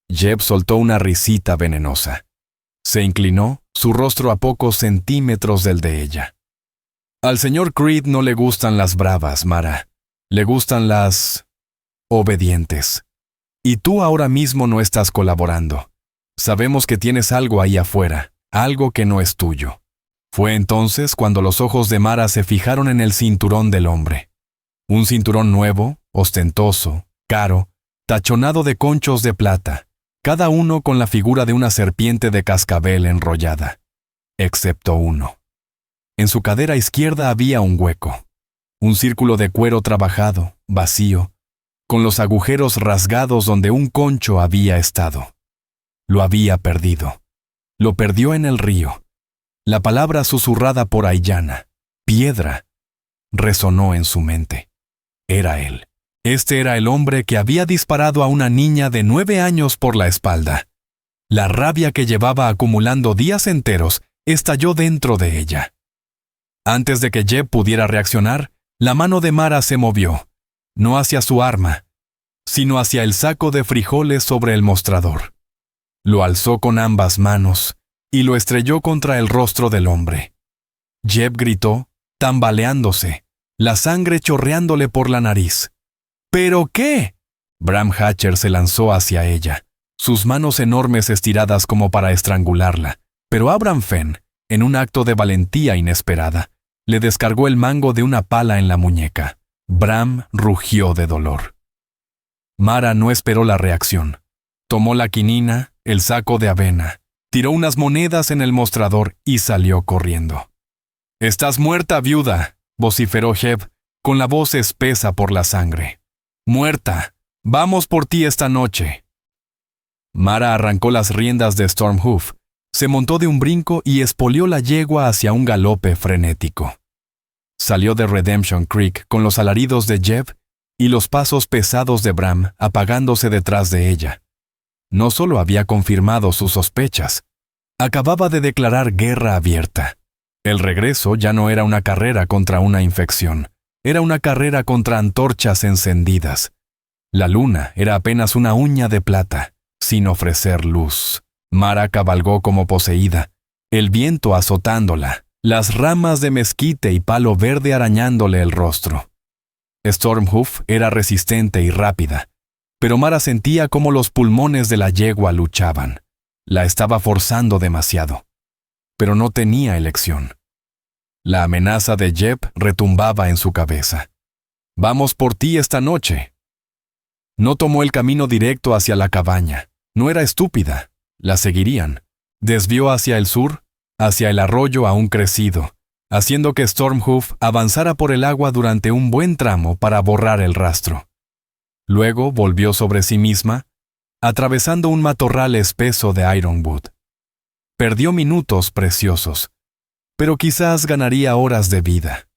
Jeb soltó una risita venenosa. Se inclinó, su rostro a pocos centímetros del de ella. «Al señor Creed no le gustan las bravas, Mara. Le gustan las obedientes. Y tú ahora mismo no estás colaborando. Sabemos que tienes algo ahí afuera, algo que no es tuyo». Fue entonces cuando los ojos de Mara se fijaron en el cinturón del hombre. Un cinturón nuevo, ostentoso, caro, tachonado de conchos de plata, cada uno con la figura de una serpiente de cascabel enrollada, excepto uno. En su cadera izquierda había un hueco, un círculo de cuero trabajado, vacío, con los agujeros rasgados donde un concho había estado. Lo había perdido. Lo perdió en el río. La palabra susurrada por Aiyana, piedra, resonó en su mente. Era él. Este era el hombre que había disparado a una niña de 9 años por la espalda. La rabia que llevaba acumulando días enteros estalló dentro de ella. Antes de que Jeb pudiera reaccionar, la mano de Mara se movió, no hacia su arma, sino hacia el saco de frijoles sobre el mostrador. Lo alzó con ambas manos y lo estrelló contra el rostro del hombre. Jeb gritó, tambaleándose, la sangre chorreándole por la nariz. ¿Pero qué? Bram Hatcher se lanzó hacia ella, sus manos enormes estiradas como para estrangularla, pero Abram Fenn, en un acto de valentía inesperada, le descargó el mango de una pala en la muñeca. Bram rugió de dolor. Mara no esperó la reacción. Tomó la quinina, el saco de avena, tiró unas monedas en el mostrador y salió corriendo. «Estás muerta, viuda», vociferó Jeb, con la voz espesa por la sangre. «Muerta. Vamos por ti esta noche». Mara arrancó las riendas de Stormhoof, se montó de un brinco y espolió la yegua hacia un galope frenético. Salió de Redemption Creek con los alaridos de Jeb y los pasos pesados de Bram apagándose detrás de ella. No solo había confirmado sus sospechas, acababa de declarar guerra abierta. El regreso ya no era una carrera contra una infección, era una carrera contra antorchas encendidas. La luna era apenas una uña de plata, sin ofrecer luz. Mara cabalgó como poseída, el viento azotándola, las ramas de mezquite y palo verde arañándole el rostro. Stormhoof era resistente y rápida, pero Mara sentía cómo los pulmones de la yegua luchaban. La estaba forzando demasiado. Pero no tenía elección. La amenaza de Jeb retumbaba en su cabeza. «Vamos por ti esta noche». No tomó el camino directo hacia la cabaña. No era estúpida. La seguirían. Desvió hacia el sur, hacia el arroyo aún crecido, haciendo que Stormhoof avanzara por el agua durante un buen tramo para borrar el rastro. Luego volvió sobre sí misma, atravesando un matorral espeso de Ironwood. Perdió minutos preciosos, pero quizás ganaría horas de vida.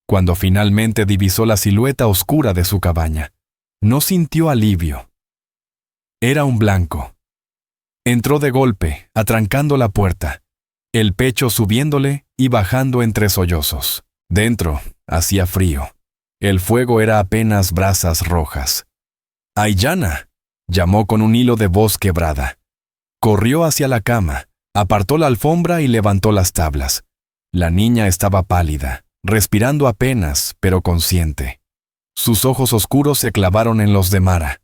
Cuando finalmente divisó la silueta oscura de su cabaña, no sintió alivio. Era un blanco. Entró de golpe, atrancando la puerta, el pecho subiéndole y bajando entre sollozos. Dentro hacía frío. El fuego era apenas brasas rojas. «Aiyana», llamó con un hilo de voz quebrada. Corrió hacia la cama, apartó la alfombra y levantó las tablas. La niña estaba pálida, respirando apenas, pero consciente. Sus ojos oscuros se clavaron en los de Mara.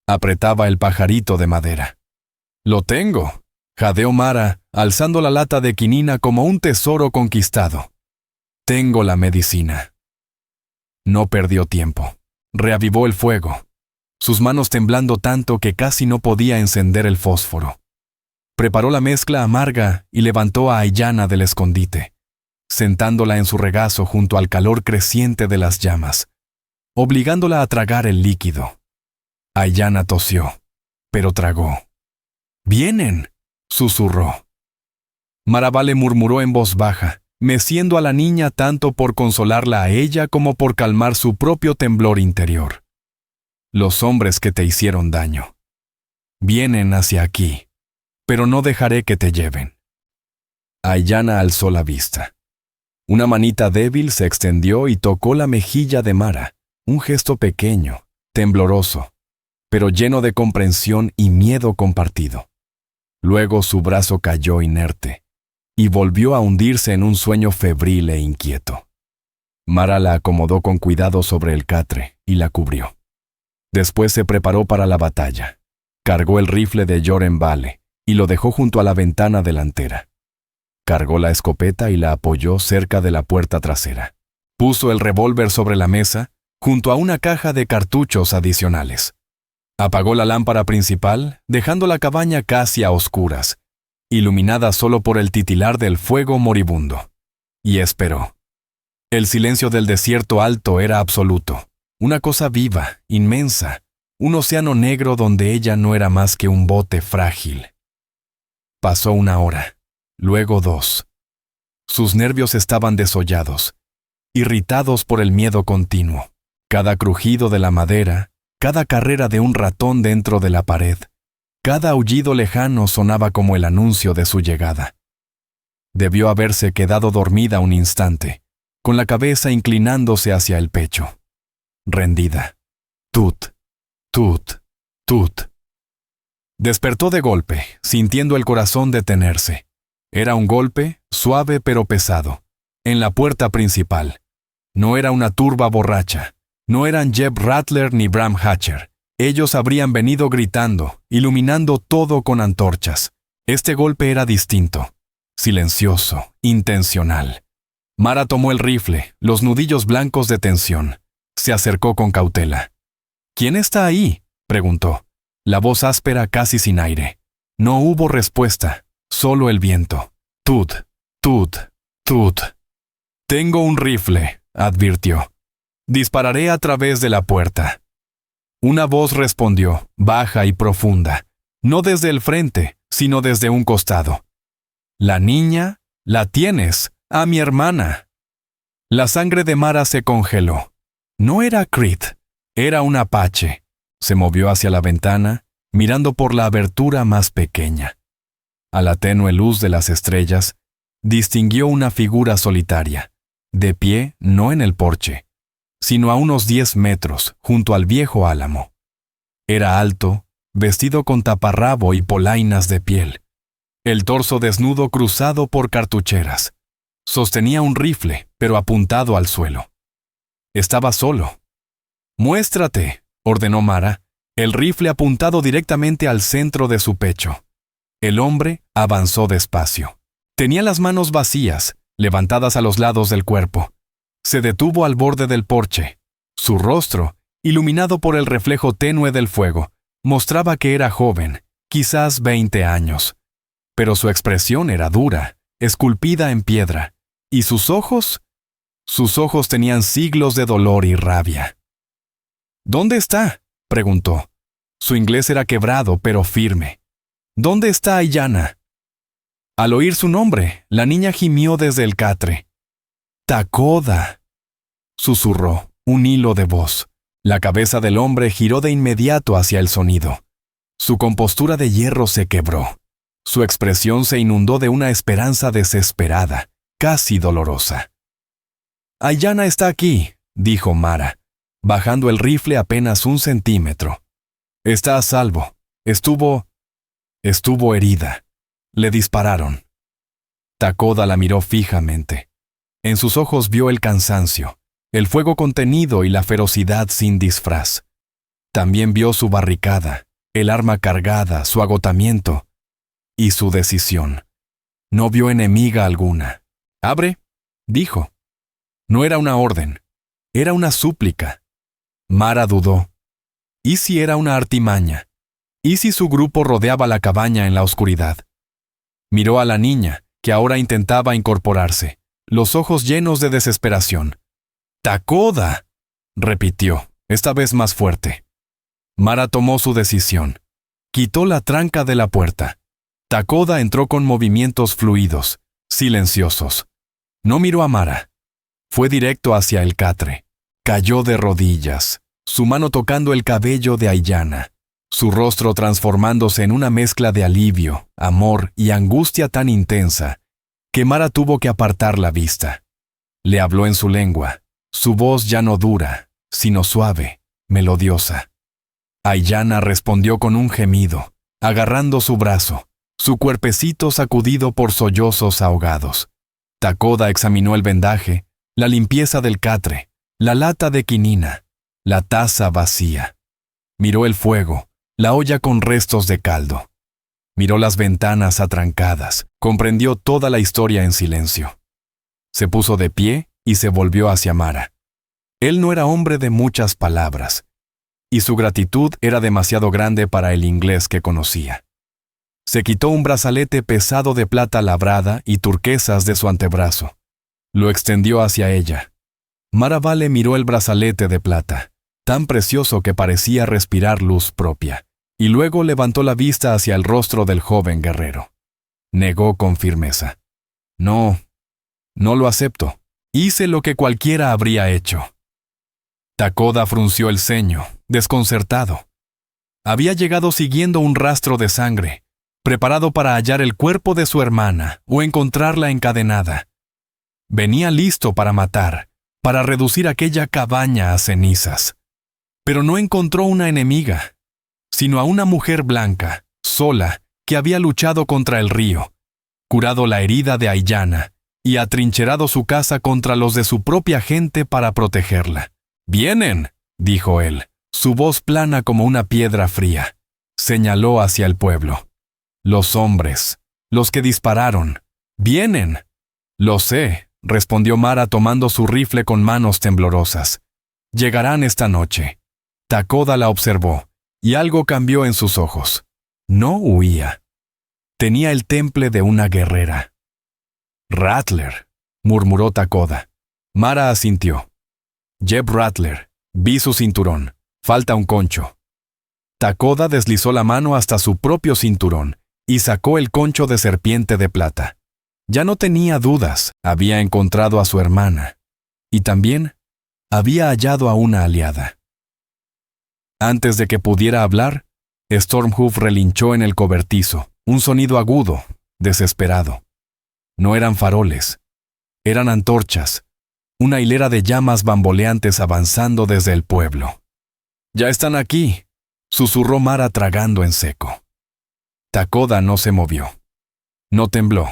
Apretaba el pajarito de madera. «Lo tengo», jadeó Mara, alzando la lata de quinina como un tesoro conquistado. «Tengo la medicina». No perdió tiempo. Reavivó el fuego, sus manos temblando tanto que casi no podía encender el fósforo. Preparó la mezcla amarga y levantó a Aiyana del escondite. sentándola en su regazo junto al calor creciente de las llamas, obligándola a tragar el líquido. Aiyana tosió, pero tragó. «¡Vienen!», susurró. Maravale murmuró en voz baja, meciendo a la niña tanto por consolarla a ella como por calmar su propio temblor interior. «Los hombres que te hicieron daño. Vienen hacia aquí, pero no dejaré que te lleven». Aiyana alzó la vista. Una manita débil se extendió y tocó la mejilla de Mara, un gesto pequeño, tembloroso, pero lleno de comprensión y miedo compartido. Luego su brazo cayó inerte y volvió a hundirse en un sueño febril e inquieto. Mara la acomodó con cuidado sobre el catre y la cubrió. Después se preparó para la batalla. Cargó el rifle de Yoren Vale y lo dejó junto a la ventana delantera. Cargó la escopeta y la apoyó cerca de la puerta trasera. Puso el revólver sobre la mesa, junto a una caja de cartuchos adicionales. Apagó la lámpara principal, dejando la cabaña casi a oscuras, iluminada solo por el titilar del fuego moribundo. Y esperó. El silencio del desierto alto era absoluto, una cosa viva, inmensa, un océano negro donde ella no era más que un bote frágil. Pasó 1 hora, luego 2. Sus nervios estaban desollados, irritados por el miedo continuo. Cada crujido de la madera, cada carrera de un ratón dentro de la pared, cada aullido lejano sonaba como el anuncio de su llegada. Debió haberse quedado dormida un instante, con la cabeza inclinándose hacia el pecho. Rendida. Tut, tut, tut. Despertó de golpe, sintiendo el corazón detenerse. Era un golpe, suave pero pesado, en la puerta principal. No era una turba borracha. No eran Jeb Rattler ni Bram Hatcher. Ellos habrían venido gritando, iluminando todo con antorchas. Este golpe era distinto, silencioso, intencional. Mara tomó el rifle, los nudillos blancos de tensión. Se acercó con cautela. «¿Quién está ahí?», preguntó. La voz áspera casi sin aire. No hubo respuesta, solo el viento. «Tut, tut, tut». «Tengo un rifle», advirtió. «Dispararé a través de la puerta». Una voz respondió, baja y profunda, no desde el frente, sino desde un costado. «La niña, la tienes, a mi hermana». La sangre de Mara se congeló. No era Crit, era un apache. Se movió hacia la ventana, mirando por la abertura más pequeña. A la tenue luz de las estrellas, distinguió una figura solitaria, de pie no en el porche, sino a unos 10 metros, junto al viejo álamo. Era alto, vestido con taparrabo y polainas de piel, el torso desnudo cruzado por cartucheras. Sostenía un rifle, pero apuntado al suelo. Estaba solo. «Muéstrate», ordenó Mara, el rifle apuntado directamente al centro de su pecho. El hombre avanzó despacio. Tenía las manos vacías, levantadas a los lados del cuerpo. Se detuvo al borde del porche. Su rostro, iluminado por el reflejo tenue del fuego, mostraba que era joven, quizás 20 años. Pero su expresión era dura, esculpida en piedra, y sus ojos tenían siglos de dolor y rabia. «¿Dónde está?», preguntó. Su inglés era quebrado, pero firme. «¿Dónde está Aiyana?». Al oír su nombre, la niña gimió desde el catre. «Takoda», susurró, un hilo de voz. La cabeza del hombre giró de inmediato hacia el sonido. Su compostura de hierro se quebró. Su expresión se inundó de una esperanza desesperada, casi dolorosa. «Aiyana está aquí», dijo Mara, bajando el rifle apenas 1 centímetro. «Está a salvo. Estuvo herida. Le dispararon». Takoda la miró fijamente. En sus ojos vio el cansancio, el fuego contenido y la ferocidad sin disfraz. También vio su barricada, el arma cargada, su agotamiento y su decisión. No vio enemiga alguna. «Abre», dijo. No era una orden, era una súplica. Mara dudó. ¿Y si era una artimaña? ¿Y si su grupo rodeaba la cabaña en la oscuridad? Miró a la niña, que ahora intentaba incorporarse. los ojos llenos de desesperación. «¡Takoda!», repitió, esta vez más fuerte. Mara tomó su decisión. Quitó la tranca de la puerta. Takoda entró con movimientos fluidos, silenciosos. No miró a Mara. Fue directo hacia el catre. Cayó de rodillas, su mano tocando el cabello de Aiyana, su rostro transformándose en una mezcla de alivio, amor y angustia tan intensa que Mara tuvo que apartar la vista. Le habló en su lengua, su voz ya no dura, sino suave, melodiosa. Aiyana respondió con un gemido, agarrando su brazo, su cuerpecito sacudido por sollozos ahogados. Takoda examinó el vendaje, la limpieza del catre, la lata de quinina, la taza vacía. Miró el fuego, la olla con restos de caldo. Miró las ventanas atrancadas, comprendió toda la historia en silencio. Se puso de pie y se volvió hacia Mara. Él no era hombre de muchas palabras, y su gratitud era demasiado grande para el inglés que conocía. Se quitó un brazalete pesado de plata labrada y turquesas de su antebrazo. Lo extendió hacia ella. Mara Vale miró el brazalete de plata, tan precioso que parecía respirar luz propia, y luego levantó la vista hacia el rostro del joven guerrero. Negó con firmeza. No lo acepto. Hice lo que cualquiera habría hecho. Takoda frunció el ceño, desconcertado. Había llegado siguiendo un rastro de sangre, preparado para hallar el cuerpo de su hermana o encontrarla encadenada. Venía listo para matar, para reducir aquella cabaña a cenizas. Pero no encontró una enemiga, sino a una mujer blanca, sola, que había luchado contra el río, curado la herida de Aiyana y atrincherado su casa contra los de su propia gente para protegerla. «¡Vienen!», dijo él, su voz plana como una piedra fría. Señaló hacia el pueblo. «Los hombres, los que dispararon, vienen». «Lo sé», respondió Mara tomando su rifle con manos temblorosas. «Llegarán esta noche». Takoda la observó, y algo cambió en sus ojos. No huía. Tenía el temple de una guerrera. «Rattler», murmuró Takoda. Mara asintió. «Jeb Rattler, vi su cinturón. Falta un concho». Takoda deslizó la mano hasta su propio cinturón y sacó el concho de serpiente de plata. Ya no tenía dudas, había encontrado a su hermana. Y también había hallado a una aliada. Antes de que pudiera hablar, Stormhoof relinchó en el cobertizo, un sonido agudo, desesperado. No eran faroles, eran antorchas, una hilera de llamas bamboleantes avanzando desde el pueblo. «Ya están aquí», susurró Mara tragando en seco. Takoda no se movió. No tembló.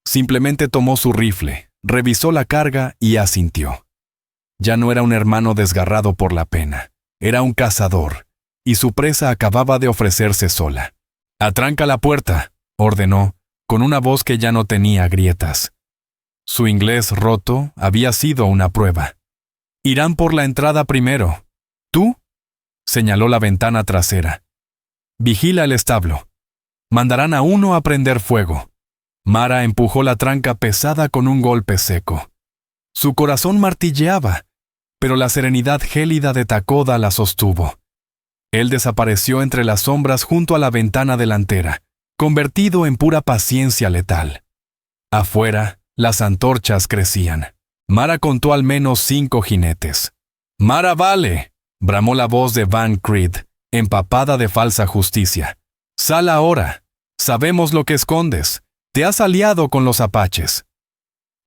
Simplemente tomó su rifle, revisó la carga y asintió. Ya no era un hermano desgarrado por la pena. Era un cazador, y su presa acababa de ofrecerse sola. «Atranca la puerta», ordenó, con una voz que ya no tenía grietas. Su inglés roto había sido una prueba. «Irán por la entrada primero. ¿Tú?», señaló la ventana trasera. «Vigila el establo. Mandarán a uno a prender fuego». Mara empujó la tranca pesada con un golpe seco. Su corazón martilleaba, pero la serenidad gélida de Takoda la sostuvo. Él desapareció entre las sombras junto a la ventana delantera, convertido en pura paciencia letal. Afuera, las antorchas crecían. Mara contó al menos 5 jinetes. «¡Mara Vale!», bramó la voz de Van Creed, empapada de falsa justicia. «Sal ahora. Sabemos lo que escondes. Te has aliado con los apaches».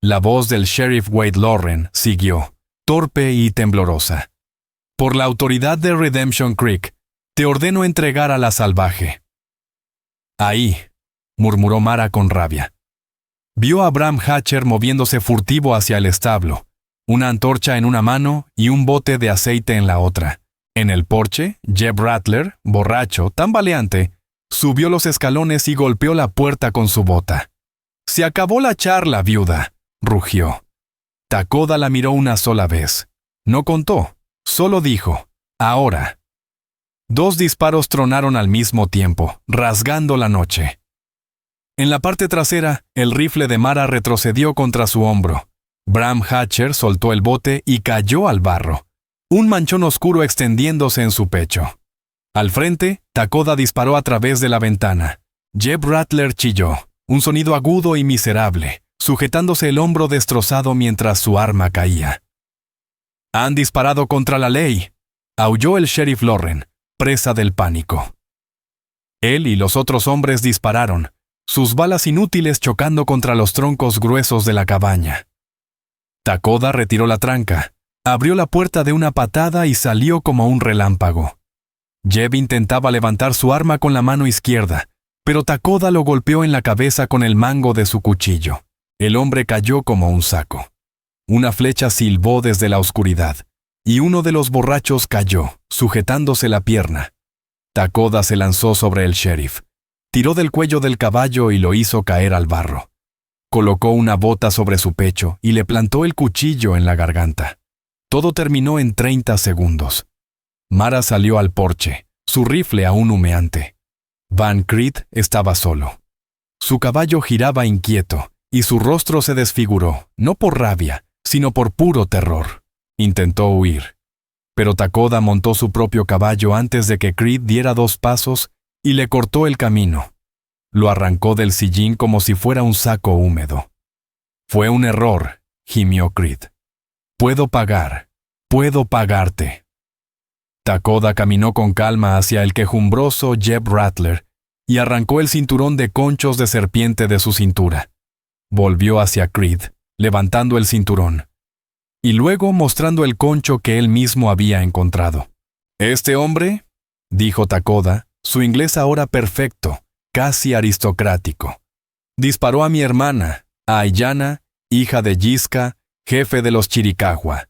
La voz del sheriff Wade Loren siguió, torpe y temblorosa. «Por la autoridad de Redemption Creek, te ordeno entregar a la salvaje». «Ahí», murmuró Mara con rabia. Vio a Bram Hatcher moviéndose furtivo hacia el establo, una antorcha en una mano y un bote de aceite en la otra. En el porche, Jeb Rattler, borracho, tambaleante, subió los escalones y golpeó la puerta con su bota. «Se acabó la charla, viuda», rugió. Takoda la miró una sola vez. No contó, solo dijo, «ahora». 2 disparos tronaron al mismo tiempo, rasgando la noche. En la parte trasera, el rifle de Mara retrocedió contra su hombro, Bram Hatcher soltó el bote y cayó al barro, un manchón oscuro extendiéndose en su pecho. Al frente, Takoda disparó a través de la ventana. Jeb Rattler chilló, un sonido agudo y miserable, sujetándose el hombro destrozado mientras su arma caía. «Han disparado contra la ley», aulló el sheriff Loren, presa del pánico. Él y los otros hombres dispararon, sus balas inútiles chocando contra los troncos gruesos de la cabaña. Takoda retiró la tranca, abrió la puerta de una patada y salió como un relámpago. Jeb intentaba levantar su arma con la mano izquierda, pero Takoda lo golpeó en la cabeza con el mango de su cuchillo. El hombre cayó como un saco. Una flecha silbó desde la oscuridad, y uno de los borrachos cayó, sujetándose la pierna. Takoda se lanzó sobre el sheriff, tiró del cuello del caballo y lo hizo caer al barro. Colocó una bota sobre su pecho y le plantó el cuchillo en la garganta. Todo terminó en 30 segundos. Mara salió al porche, su rifle aún humeante. Van Creed estaba solo. Su caballo giraba inquieto, y su rostro se desfiguró, no por rabia, sino por puro terror. Intentó huir. Pero Takoda montó su propio caballo antes de que Creed diera 2 pasos y le cortó el camino. Lo arrancó del sillín como si fuera un saco húmedo. «Fue un error», gimió Creed. «Puedo pagarte». Takoda caminó con calma hacia el quejumbroso Jeb Rattler y arrancó el cinturón de conchos de serpiente de su cintura. Volvió hacia Creed, levantando el cinturón, y luego mostrando el concho que él mismo había encontrado. «Este hombre», dijo Takoda, su inglés ahora perfecto, casi aristocrático, «disparó a mi hermana, a Aiyana, hija de Yiska, jefe de los Chiricahua.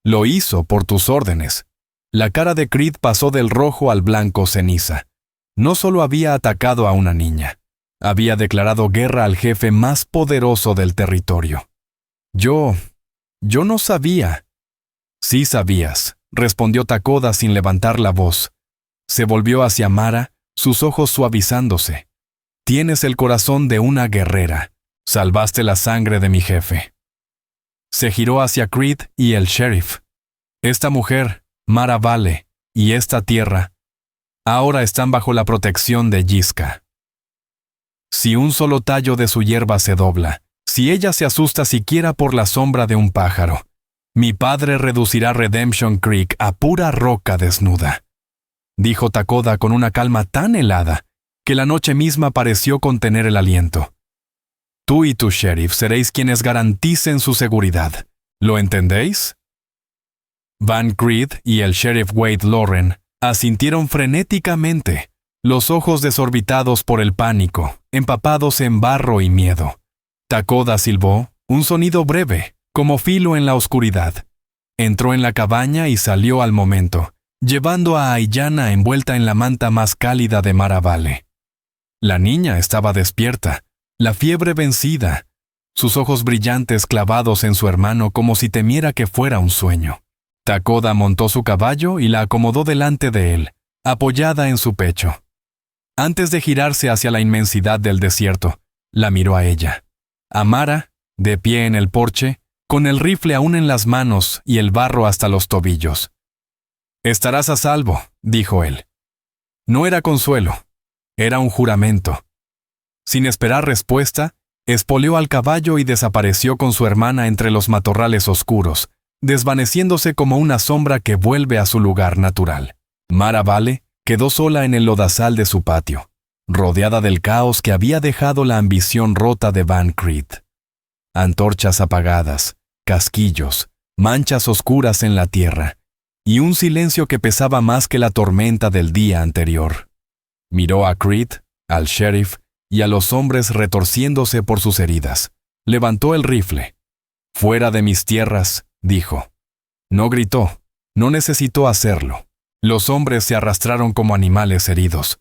Lo hizo por tus órdenes». La cara de Creed pasó del rojo al blanco ceniza. No solo había atacado a una niña, había declarado guerra al jefe más poderoso del territorio. Yo no sabía». «Sí sabías», respondió Takoda sin levantar la voz. Se volvió hacia Mara, sus ojos suavizándose. «Tienes el corazón de una guerrera. Salvaste la sangre de mi jefe». Se giró hacia Creed y el sheriff. «Esta mujer, Mara Vale, y esta tierra, ahora están bajo la protección de Yiska. Si un solo tallo de su hierba se dobla, si ella se asusta siquiera por la sombra de un pájaro, mi padre reducirá Redemption Creek a pura roca desnuda», dijo Takoda con una calma tan helada que la noche misma pareció contener el aliento. «Tú y tu sheriff seréis quienes garanticen su seguridad. ¿Lo entendéis?» Van Creed y el sheriff Wade Loren asintieron frenéticamente, los ojos desorbitados por el pánico, empapados en barro y miedo. Takoda silbó, un sonido breve, como filo en la oscuridad. Entró en la cabaña y salió al momento, llevando a Aiyana envuelta en la manta más cálida de Mara Vale. La niña estaba despierta, la fiebre vencida, sus ojos brillantes clavados en su hermano como si temiera que fuera un sueño. Takoda montó su caballo y la acomodó delante de él, apoyada en su pecho. Antes de girarse hacia la inmensidad del desierto, la miró a ella. A Mara, de pie en el porche, con el rifle aún en las manos y el barro hasta los tobillos. «Estarás a salvo», dijo él. No era consuelo, era un juramento. Sin esperar respuesta, espoleó al caballo y desapareció con su hermana entre los matorrales oscuros, desvaneciéndose como una sombra que vuelve a su lugar natural. Mara Vale quedó sola en el lodazal de su patio, rodeada del caos que había dejado la ambición rota de Van Creed. Antorchas apagadas, casquillos, manchas oscuras en la tierra, y un silencio que pesaba más que la tormenta del día anterior. Miró a Creed, al sheriff y a los hombres retorciéndose por sus heridas. Levantó el rifle. «Fuera de mis tierras», dijo. No gritó, no necesitó hacerlo. Los hombres se arrastraron como animales heridos.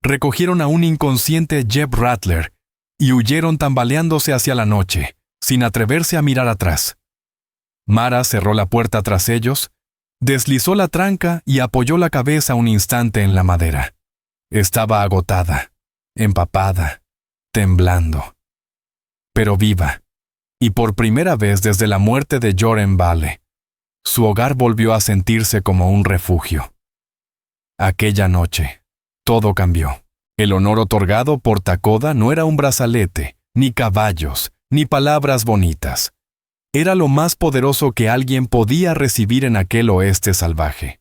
Recogieron a un inconsciente Jeb Rattler y huyeron tambaleándose hacia la noche, sin atreverse a mirar atrás. Mara cerró la puerta tras ellos, deslizó la tranca y apoyó la cabeza un instante en la madera. Estaba agotada, empapada, temblando. Pero viva. y por primera vez desde la muerte de Joren Vale, su hogar volvió a sentirse como un refugio. Aquella noche, todo cambió. El honor otorgado por Takoda no era un brazalete, ni caballos, ni palabras bonitas. Era lo más poderoso que alguien podía recibir en aquel oeste salvaje.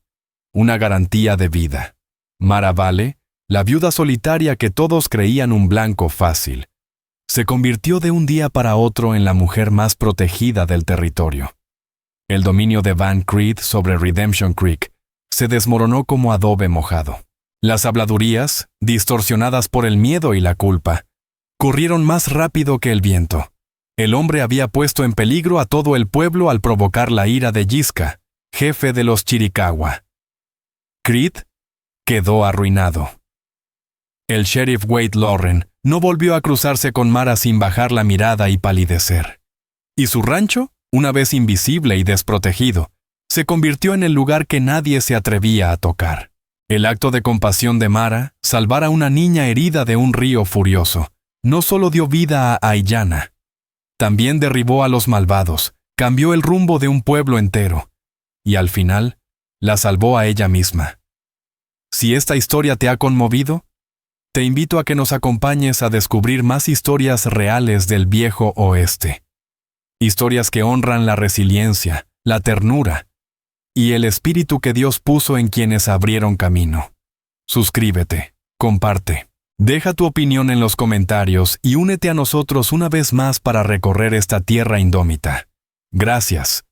Una garantía de vida. Mara Vale, la viuda solitaria que todos creían un blanco fácil, se convirtió de un día para otro en la mujer más protegida del territorio. El dominio de Van Creed sobre Redemption Creek se desmoronó como adobe mojado. Las habladurías, distorsionadas por el miedo y la culpa, corrieron más rápido que el viento. El hombre había puesto en peligro a todo el pueblo al provocar la ira de Yiska, jefe de los Chiricahua. Creed quedó arruinado. El sheriff Wade Lauren no volvió a cruzarse con Mara sin bajar la mirada y palidecer. Y su rancho, una vez invisible y desprotegido, se convirtió en el lugar que nadie se atrevía a tocar. El acto de compasión de Mara, salvar a una niña herida de un río furioso, no solo dio vida a Aiyana, también derribó a los malvados, cambió el rumbo de un pueblo entero, y al final, la salvó a ella misma. Si esta historia te ha conmovido, te invito a que nos acompañes a descubrir más historias reales del viejo oeste. Historias que honran la resiliencia, la ternura y el espíritu que Dios puso en quienes abrieron camino. Suscríbete, comparte, deja tu opinión en los comentarios y únete a nosotros una vez más para recorrer esta tierra indómita. Gracias.